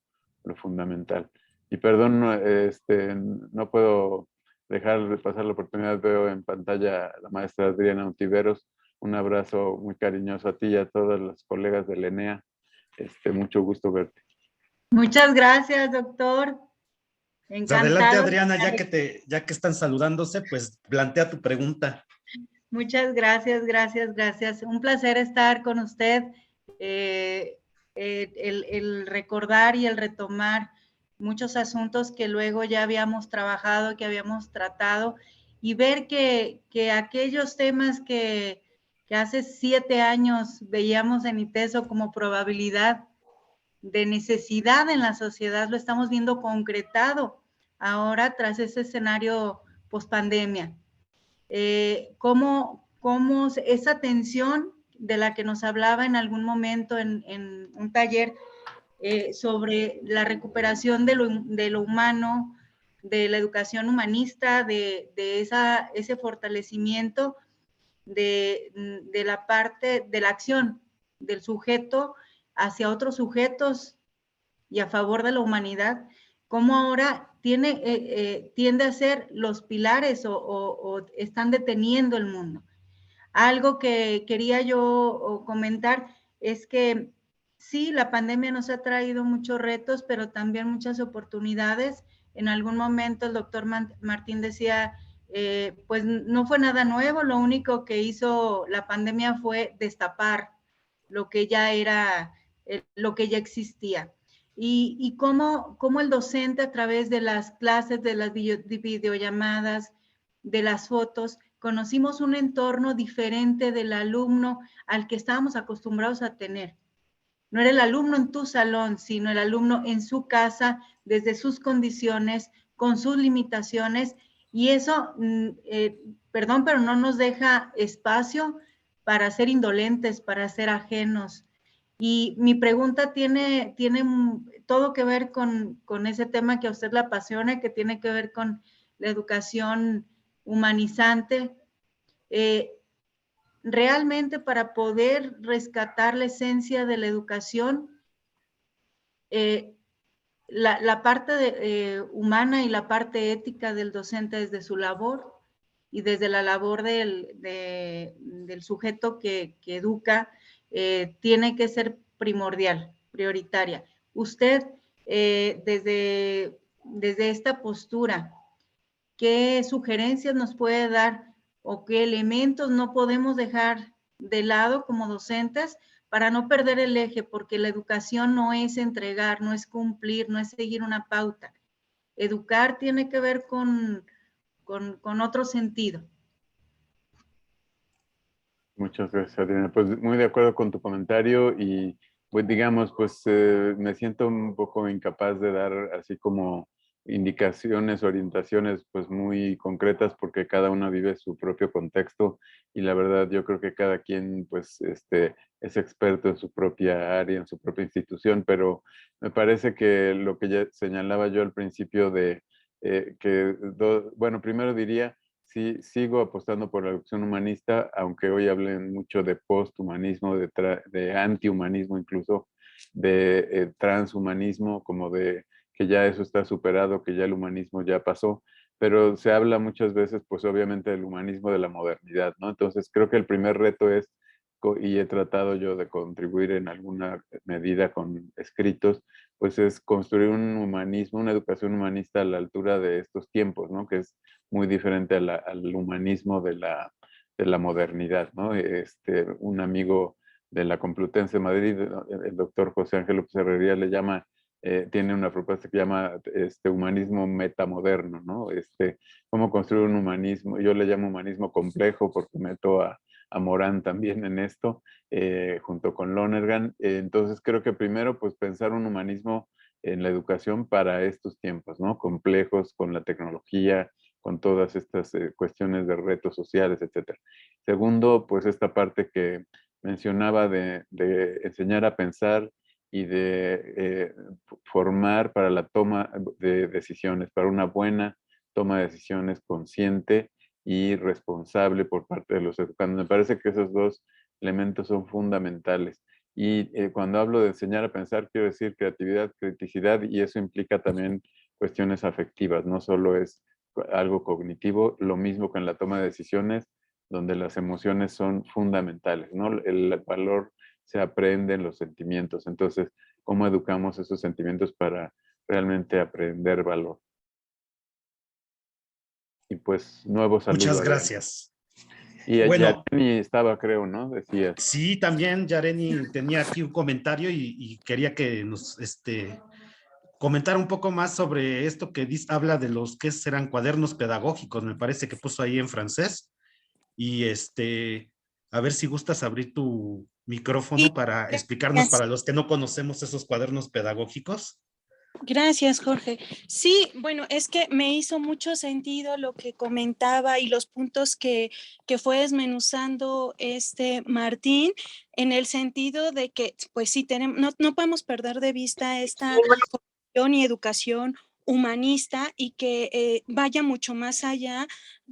fundamental. Y perdón, no puedo dejar de pasar la oportunidad. Veo en pantalla a la maestra Adriana Ontiveros. Un abrazo muy cariñoso a ti y a todas las colegas del ENEA. Mucho gusto verte. Muchas gracias, doctor. Pues adelante, Adriana, ya que están saludándose, pues plantea tu pregunta. Muchas gracias, gracias, gracias. Un placer estar con usted. El recordar y el retomar muchos asuntos que luego ya habíamos trabajado, que habíamos tratado, y ver que aquellos temas que hace 7 años veíamos en ITESO como probabilidad de necesidad en la sociedad, lo estamos viendo concretado ahora tras ese escenario pospandemia. ¿Cómo esa tensión de la que nos hablaba en algún momento en un taller sobre la recuperación de lo humano, de la educación humanista, de ese fortalecimiento de la parte de la acción del sujeto hacia otros sujetos y a favor de la humanidad, cómo ahora tiende a ser los pilares o están deteniendo el mundo. Algo que quería yo comentar es que sí, la pandemia nos ha traído muchos retos, pero también muchas oportunidades. En algún momento el doctor Martín decía, pues no fue nada nuevo, lo único que hizo la pandemia fue destapar lo que ya era, lo que ya existía. Y cómo el docente a través de las clases, de las videollamadas, de las fotos, conocimos un entorno diferente del alumno al que estábamos acostumbrados a tener. No era el alumno en tu salón, sino el alumno en su casa, desde sus condiciones, con sus limitaciones, y eso, perdón, pero no nos deja espacio para ser indolentes, para ser ajenos. Y mi pregunta tiene todo que ver con ese tema que a usted le apasiona, que tiene que ver con la educación humanizante. Realmente para poder rescatar la esencia de la educación, la parte humana y la parte ética del docente desde su labor y desde la labor del sujeto que educa, tiene que ser primordial, prioritaria. Usted, desde esta postura, ¿qué sugerencias nos puede dar o qué elementos no podemos dejar de lado como docentes para no perder el eje? Porque la educación no es entregar, no es cumplir, no es seguir una pauta. Educar tiene que ver con otro sentido. Muchas gracias, Adriana. Pues muy de acuerdo con tu comentario y pues digamos, pues me siento un poco incapaz de dar así como indicaciones, orientaciones pues muy concretas porque cada uno vive su propio contexto y la verdad yo creo que cada quien pues es experto en su propia área, en su propia institución, pero me parece que lo que ya señalaba yo al principio de bueno, primero diría sí, sigo apostando por la educación humanista, aunque hoy hablen mucho de posthumanismo, de antihumanismo, incluso de transhumanismo, como de que ya eso está superado, que ya el humanismo ya pasó, pero se habla muchas veces, pues obviamente del humanismo de la modernidad, ¿no? Entonces creo que el primer reto es, y he tratado yo de contribuir en alguna medida con escritos, pues es construir un humanismo, una educación humanista a la altura de estos tiempos, ¿no? Que es muy diferente al humanismo de la modernidad, ¿no? Un amigo de la Complutense de Madrid, el doctor José Ángel López Herrería, le llama, tiene una propuesta que llama humanismo metamoderno, ¿no? Cómo construir un humanismo, yo le llamo humanismo complejo porque meto a Morán también en esto, junto con Lonergan. Entonces creo que primero, pues pensar un humanismo en la educación para estos tiempos, ¿no? Complejos, con la tecnología, con todas estas cuestiones de retos sociales, etc. Segundo, pues esta parte que mencionaba de enseñar a pensar y de formar para la toma de decisiones, para una buena toma de decisiones consciente y responsable por parte de los educandos. Me parece que esos dos elementos son fundamentales. Y cuando hablo de enseñar a pensar, quiero decir creatividad, criticidad, y eso implica también cuestiones afectivas, no solo es algo cognitivo, lo mismo que en la toma de decisiones, donde las emociones son fundamentales, ¿no? El valor se aprende en los sentimientos. Entonces, ¿cómo educamos esos sentimientos para realmente aprender valor? Y pues, nuevo saludo. Muchas gracias. Y bueno, Yareni estaba, creo, ¿no? Decías. Sí, también Yareni tenía aquí un comentario y quería que nos comentar un poco más sobre esto que habla de los que serán cuadernos pedagógicos, me parece que puso ahí en francés. Y a ver si gustas abrir tu micrófono para explicarnos para los que no conocemos esos cuadernos pedagógicos. Gracias, Jorge. Sí, bueno, es que me hizo mucho sentido lo que comentaba y los puntos que fue desmenuzando Martín, en el sentido de que, pues sí, no podemos perder de vista esta formación y educación humanista y que vaya mucho más allá,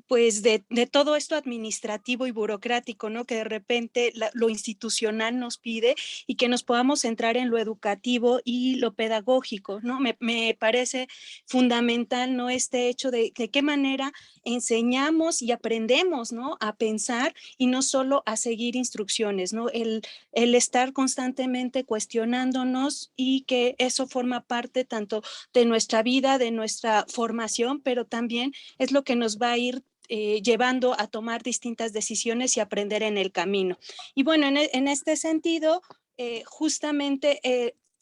pues, de todo esto administrativo y burocrático, ¿no? Que de repente lo institucional nos pide y que nos podamos centrar en lo educativo y lo pedagógico, ¿no? Me parece fundamental, ¿no? Este hecho de qué manera enseñamos y aprendemos, ¿no? A pensar y no solo a seguir instrucciones, ¿no? El estar constantemente cuestionándonos y que eso forma parte tanto de nuestra vida, de nuestra formación, pero también es lo que nos va a ir llevando a tomar distintas decisiones y aprender en el camino. Y bueno, en este sentido, justamente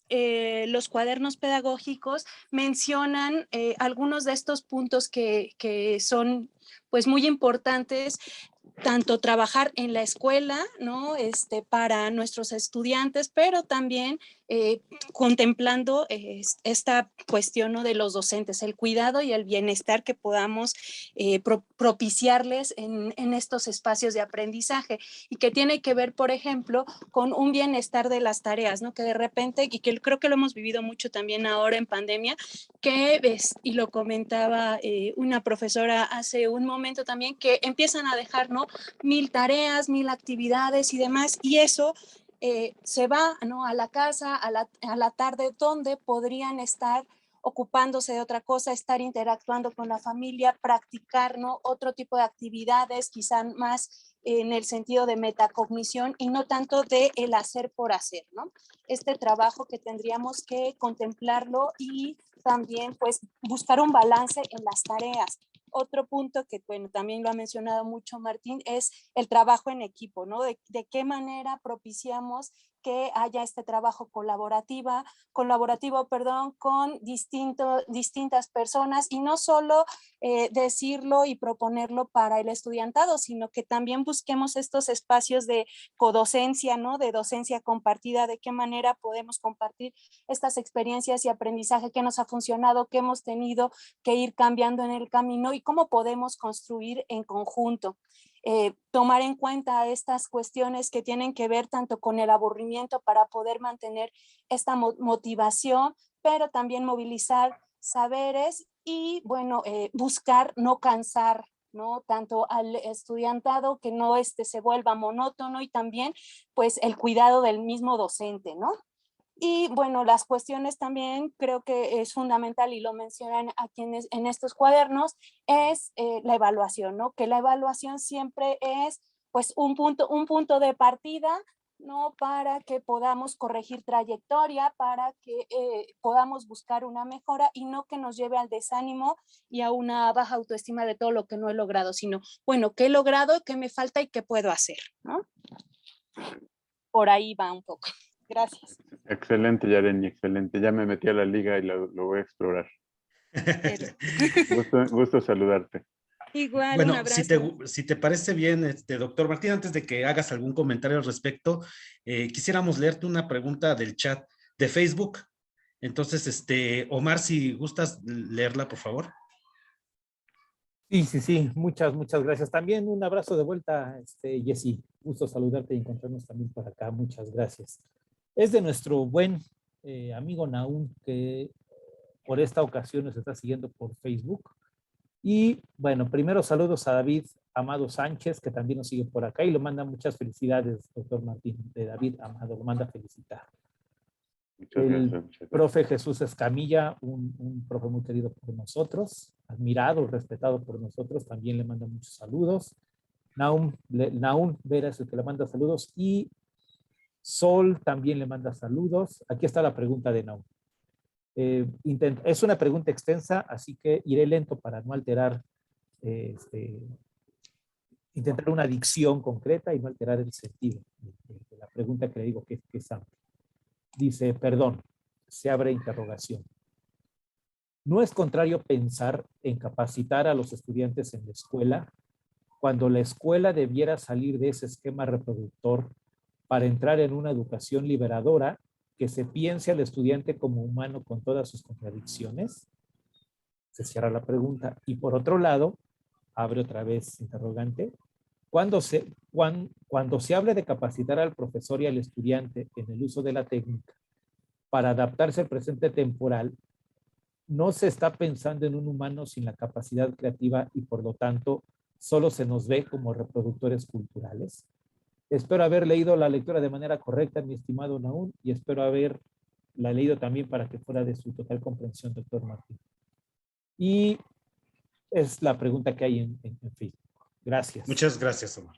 los cuadernos pedagógicos mencionan algunos de estos puntos que son pues muy importantes, tanto trabajar en la escuela, ¿no? Para nuestros estudiantes, pero también contemplando esta cuestión, ¿no? De los docentes, el cuidado y el bienestar que podamos propiciarles en estos espacios de aprendizaje y que tiene que ver, por ejemplo, con un bienestar de las tareas, ¿no? Que de repente, y que creo que lo hemos vivido mucho también ahora en pandemia, que ves, y lo comentaba una profesora hace un momento también, que empiezan a dejar, ¿no? 1000 tareas, 1000 actividades y demás, y eso se va, ¿no? A la casa, a la tarde, donde podrían estar ocupándose de otra cosa, estar interactuando con la familia, practicar, ¿no? Otro tipo de actividades, quizá más en el sentido de metacognición y no tanto de el hacer por hacer, ¿no? Este trabajo que tendríamos que contemplarlo y también pues buscar un balance en las tareas. Otro punto que, bueno, también lo ha mencionado mucho Martín, es el trabajo en equipo, ¿no? De qué manera propiciamos que haya este trabajo colaborativo, con distintas personas y no solo decirlo y proponerlo para el estudiantado, sino que también busquemos estos espacios de codocencia, ¿no? De docencia compartida, de qué manera podemos compartir estas experiencias y aprendizaje que nos ha funcionado, que hemos tenido que ir cambiando en el camino y cómo podemos construir en conjunto. Tomar en cuenta estas cuestiones que tienen que ver tanto con el aburrimiento para poder mantener esta motivación, pero también movilizar saberes y, bueno, buscar no cansar, ¿no? Tanto al estudiantado que no se vuelva monótono y también, pues, el cuidado del mismo docente, ¿no? Y bueno, las cuestiones también creo que es fundamental y lo mencionan aquí en estos cuadernos, es la evaluación, ¿no? Que la evaluación siempre es pues un punto de partida, ¿no? Para que podamos corregir trayectoria, para que podamos buscar una mejora y no que nos lleve al desánimo y a una baja autoestima de todo lo que no he logrado, sino, bueno, ¿qué he logrado? ¿Qué me falta y qué puedo hacer? ¿No? Por ahí va un poco. Gracias. Excelente, Yareni, excelente. Ya me metí a la liga y lo voy a explorar. Gusto saludarte. Igual, bueno, un abrazo. si te parece bien, doctor Martín, antes de que hagas algún comentario al respecto, quisiéramos leerte una pregunta del chat de Facebook. Entonces, Omar, si gustas leerla, por favor. Sí. Muchas gracias. También un abrazo de vuelta, Jessy. Gusto saludarte y encontrarnos también por acá. Muchas gracias. Es de nuestro buen amigo Naum, que por esta ocasión nos está siguiendo por Facebook. Y bueno, primero saludos a David Amado Sánchez, que también nos sigue por acá y lo manda muchas felicidades, doctor Martín, de David Amado, lo manda a felicitar. Muchas gracias. Profe Jesús Escamilla, un profe muy querido por nosotros, admirado, respetado por nosotros, también le manda muchos saludos. Naum Vera es el que le manda saludos y Sol también le manda saludos. Aquí está la pregunta de Naum. Es una pregunta extensa, así que iré lento para no alterar, intentar una dicción concreta y no alterar el sentido de la pregunta que le digo que es amplia. Dice, perdón, se abre interrogación. ¿No es contrario pensar en capacitar a los estudiantes en la escuela cuando la escuela debiera salir de ese esquema reproductor para entrar en una educación liberadora que se piense al estudiante como humano con todas sus contradicciones? Se cierra la pregunta. Y por otro lado, abre otra vez interrogante. Cuando se hable de capacitar al profesor y al estudiante en el uso de la técnica para adaptarse al presente temporal, ¿no se está pensando en un humano sin la capacidad creativa y por lo tanto solo se nos ve como reproductores culturales? Espero haber leído la lectura de manera correcta, mi estimado Nahum, y espero haberla leído también para que fuera de su total comprensión, doctor Martín. Y es la pregunta que hay en Facebook. Gracias. Muchas gracias, Omar.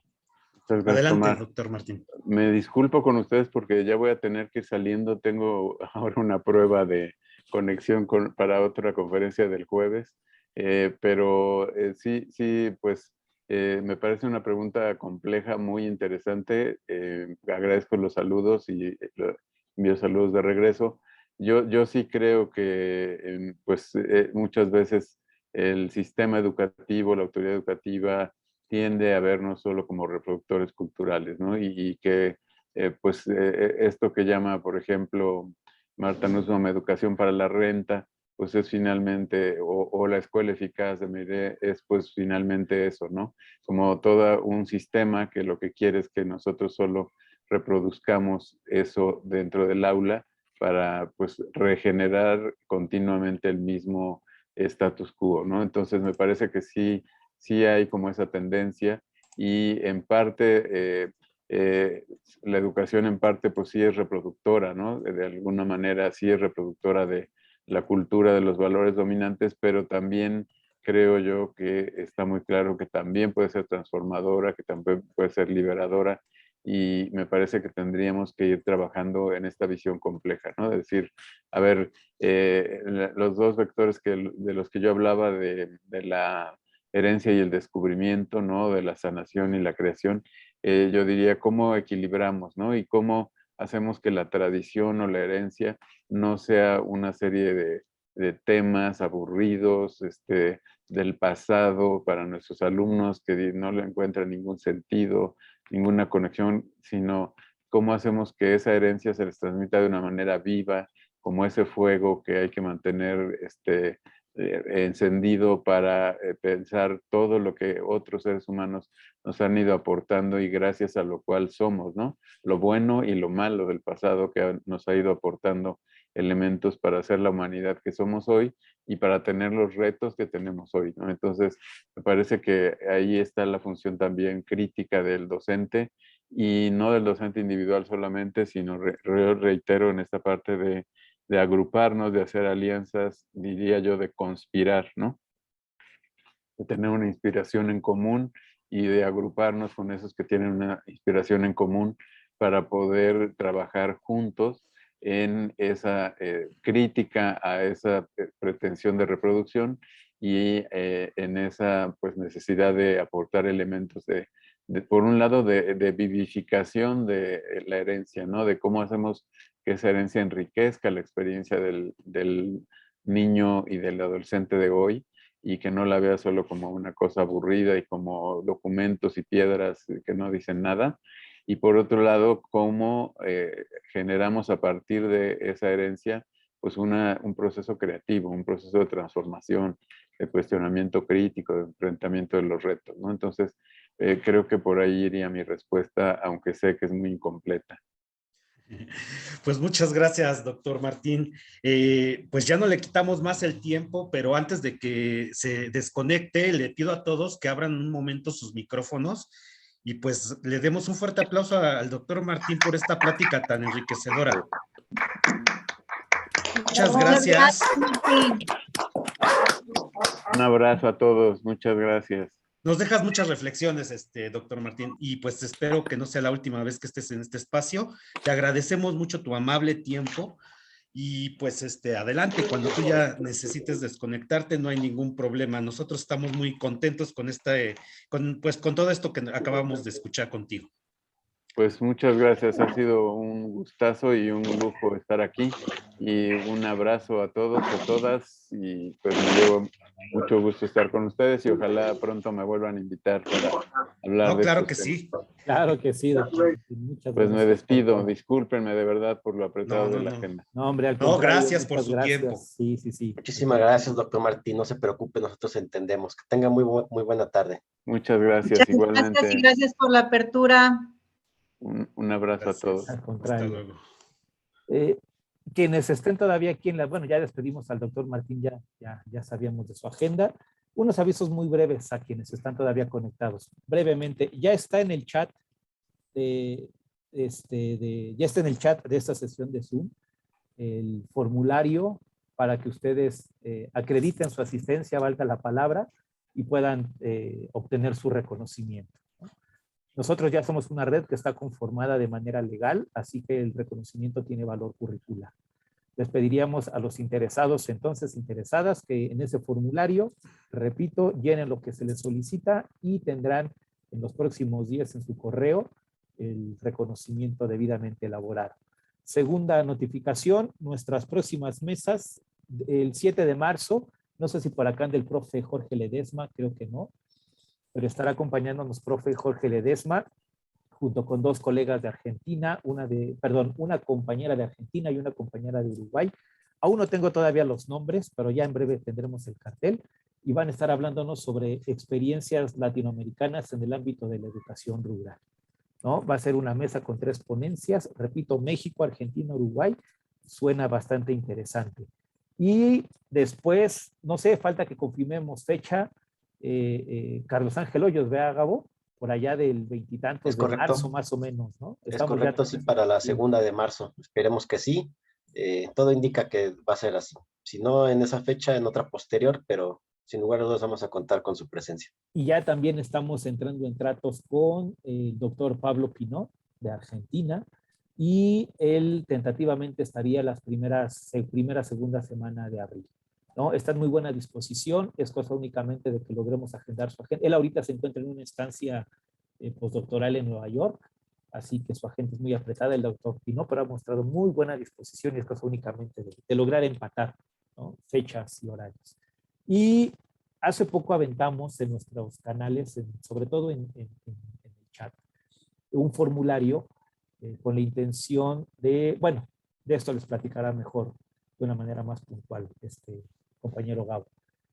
Muchas gracias, Adelante, Omar. doctor Martín. Me disculpo con ustedes porque ya voy a tener que ir saliendo. Tengo ahora una prueba de conexión para otra conferencia del jueves. Pero sí, pues me parece una pregunta compleja, muy interesante. Agradezco los saludos y envío saludos de regreso. Yo sí creo que pues muchas veces el sistema educativo, la autoridad educativa, tiende a vernos solo como reproductores culturales, ¿no? Y que pues esto que llama, por ejemplo, Marta Nussbaum, educación para la renta, pues es finalmente, o la escuela eficaz de Meiré, es pues finalmente eso, ¿no? Como todo un sistema que lo que quiere es que nosotros solo reproduzcamos eso dentro del aula para pues regenerar continuamente el mismo status quo, ¿no? Entonces me parece que sí hay como esa tendencia y en parte la educación en parte pues sí es reproductora, ¿no? De alguna manera sí es reproductora de la cultura, de los valores dominantes, pero también creo yo que está muy claro que también puede ser transformadora, que también puede ser liberadora, y me parece que tendríamos que ir trabajando en esta visión compleja, ¿no? Es decir, a ver, los dos vectores de los que yo hablaba de la herencia y el descubrimiento, ¿no? De la sanación y la creación, yo diría cómo equilibramos, ¿no? Y cómo hacemos que la tradición o la herencia no sea una serie de temas aburridos, del pasado para nuestros alumnos que no le encuentran ningún sentido, ninguna conexión, sino cómo hacemos que esa herencia se les transmita de una manera viva, como ese fuego que hay que mantener encendido para pensar todo lo que otros seres humanos nos han ido aportando y gracias a lo cual somos, ¿no? Lo bueno y lo malo del pasado que nos ha ido aportando elementos para ser la humanidad que somos hoy y para tener los retos que tenemos hoy, ¿no? Entonces, me parece que ahí está la función también crítica del docente y no del docente individual solamente, sino reitero en esta parte de agruparnos, de hacer alianzas, diría yo, de conspirar, ¿no? De tener una inspiración en común y de agruparnos con esos que tienen una inspiración en común para poder trabajar juntos en esa crítica a esa pretensión de reproducción y en esa pues necesidad de aportar elementos por un lado de vivificación de la herencia, ¿no? De cómo hacemos que esa herencia enriquezca la experiencia del niño y del adolescente de hoy y que no la vea solo como una cosa aburrida y como documentos y piedras que no dicen nada. Y por otro lado, cómo generamos a partir de esa herencia pues un proceso creativo, un proceso de transformación, de cuestionamiento crítico, de enfrentamiento de los retos, ¿no? Entonces, creo que por ahí iría mi respuesta, aunque sé que es muy incompleta. Pues muchas gracias, doctor Martín. Pues ya no le quitamos más el tiempo, pero antes de que se desconecte, le pido a todos que abran un momento sus micrófonos y pues le demos un fuerte aplauso al doctor Martín por esta plática tan enriquecedora. Muchas gracias. Un abrazo a todos, muchas gracias. Nos dejas muchas reflexiones, doctor Martín, y pues espero que no sea la última vez que estés en este espacio. Te agradecemos mucho tu amable tiempo y pues adelante, cuando tú ya necesites desconectarte, no hay ningún problema. Nosotros estamos muy contentos con con todo esto que acabamos de escuchar contigo. Pues muchas gracias, ha sido un gustazo y un lujo estar aquí y un abrazo a todos, a todas y pues me llevo Mucho gusto estar con ustedes y ojalá pronto me vuelvan a invitar para hablar de claro estos que temas. sí. Claro que sí, doctor. Muchas Pues me gracias. despido, discúlpenme de verdad por lo apretado de la agenda. No, hombre, al No, contrario, gracias por muchas su gracias. tiempo. Sí, sí, sí. Muchísimas gracias, doctor Martín. No se preocupe, nosotros entendemos. Que tenga muy buena tarde. Muchas gracias, Muchas igualmente. gracias y gracias por la apertura. Un abrazo Gracias. a todos. Al contrario. Hasta luego. Quienes estén todavía aquí bueno, ya despedimos al doctor Martín, ya sabíamos de su agenda. Unos avisos muy breves a quienes están todavía conectados. Brevemente, ya está en el chat ya está en el chat de esta sesión de Zoom el formulario para que ustedes acrediten su asistencia, valga la palabra, y puedan obtener su reconocimiento. Nosotros ya somos una red que está conformada de manera legal, así que el reconocimiento tiene valor curricular. Les pediríamos a los interesados, entonces interesadas, que en ese formulario, repito, llenen lo que se les solicita y tendrán en los próximos días en su correo el reconocimiento debidamente elaborado. Segunda notificación, nuestras próximas mesas, el 7 de marzo, no sé si por acá anda el profe Jorge Ledesma, creo que no, pero estará acompañándonos profe Jorge Ledesma, junto con dos colegas de Argentina, una compañera de Argentina y una compañera de Uruguay. Aún no tengo todavía los nombres, pero ya en breve tendremos el cartel y van a estar hablándonos sobre experiencias latinoamericanas en el ámbito de la educación rural, ¿no? Va a ser una mesa con 3 ponencias, repito, México, Argentina, Uruguay, suena bastante interesante. Y después, no sé, falta que confirmemos fecha, Carlos Ángel Hoyos, ¿vea, Gabo? Por allá del 20 y tantos de marzo, más o menos, ¿no? Es correcto, sí, para la 2 de marzo. Esperemos que sí. Todo indica que va a ser así. Si no en esa fecha, en otra posterior, pero sin lugar a dudas vamos a contar con su presencia. Y ya también estamos entrando en tratos con el doctor Pablo Pinot, de Argentina, y él tentativamente estaría las segunda semana de abril, ¿no? Está en muy buena disposición, es cosa únicamente de que logremos agendar su agenda. Él ahorita se encuentra en una estancia postdoctoral en Nueva York, así que su agenda es muy apretada, el doctor Pinot, pero ha mostrado muy buena disposición y es cosa únicamente de lograr empatar, ¿no? Fechas y horarios. Y hace poco aventamos en nuestros canales, sobre todo en el chat, un formulario con la intención de, bueno, de esto les platicará mejor, de una manera más puntual, compañero Gabo.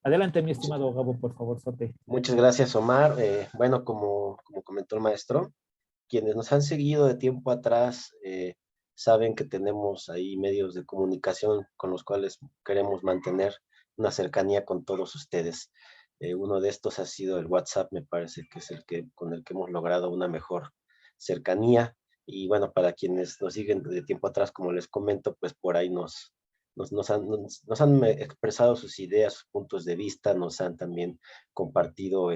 Adelante, mi estimado Gabo, por favor, Sote. Muchas gracias, Omar. Bueno, como comentó el maestro, quienes nos han seguido de tiempo atrás saben que tenemos ahí medios de comunicación con los cuales queremos mantener una cercanía con todos ustedes. Uno de estos ha sido el WhatsApp, me parece que es con el que hemos logrado una mejor cercanía. Y bueno, para quienes nos siguen de tiempo atrás, como les comento, pues por ahí nos han expresado sus ideas, sus puntos de vista, nos han también compartido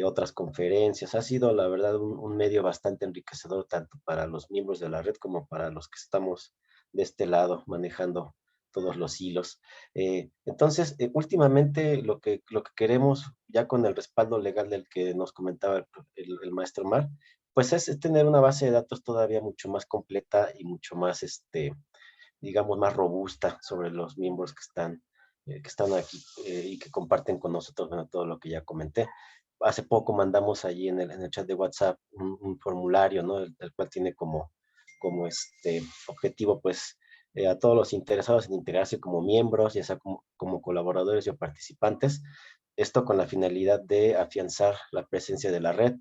otras conferencias. Ha sido, la verdad, un medio bastante enriquecedor, tanto para los miembros de la red como para los que estamos de este lado manejando todos los hilos. Entonces, últimamente lo que queremos, ya con el respaldo legal del que nos comentaba el maestro Mar, pues es tener una base de datos todavía mucho más completa y mucho más, digamos, más robusta sobre los miembros que están aquí y que comparten con nosotros, bueno, todo lo que ya comenté. Hace poco mandamos allí en el chat de WhatsApp un formulario, ¿no? El cual tiene como objetivo, pues, a todos los interesados en integrarse como miembros, ya sea como colaboradores o participantes. Esto con la finalidad de afianzar la presencia de la red,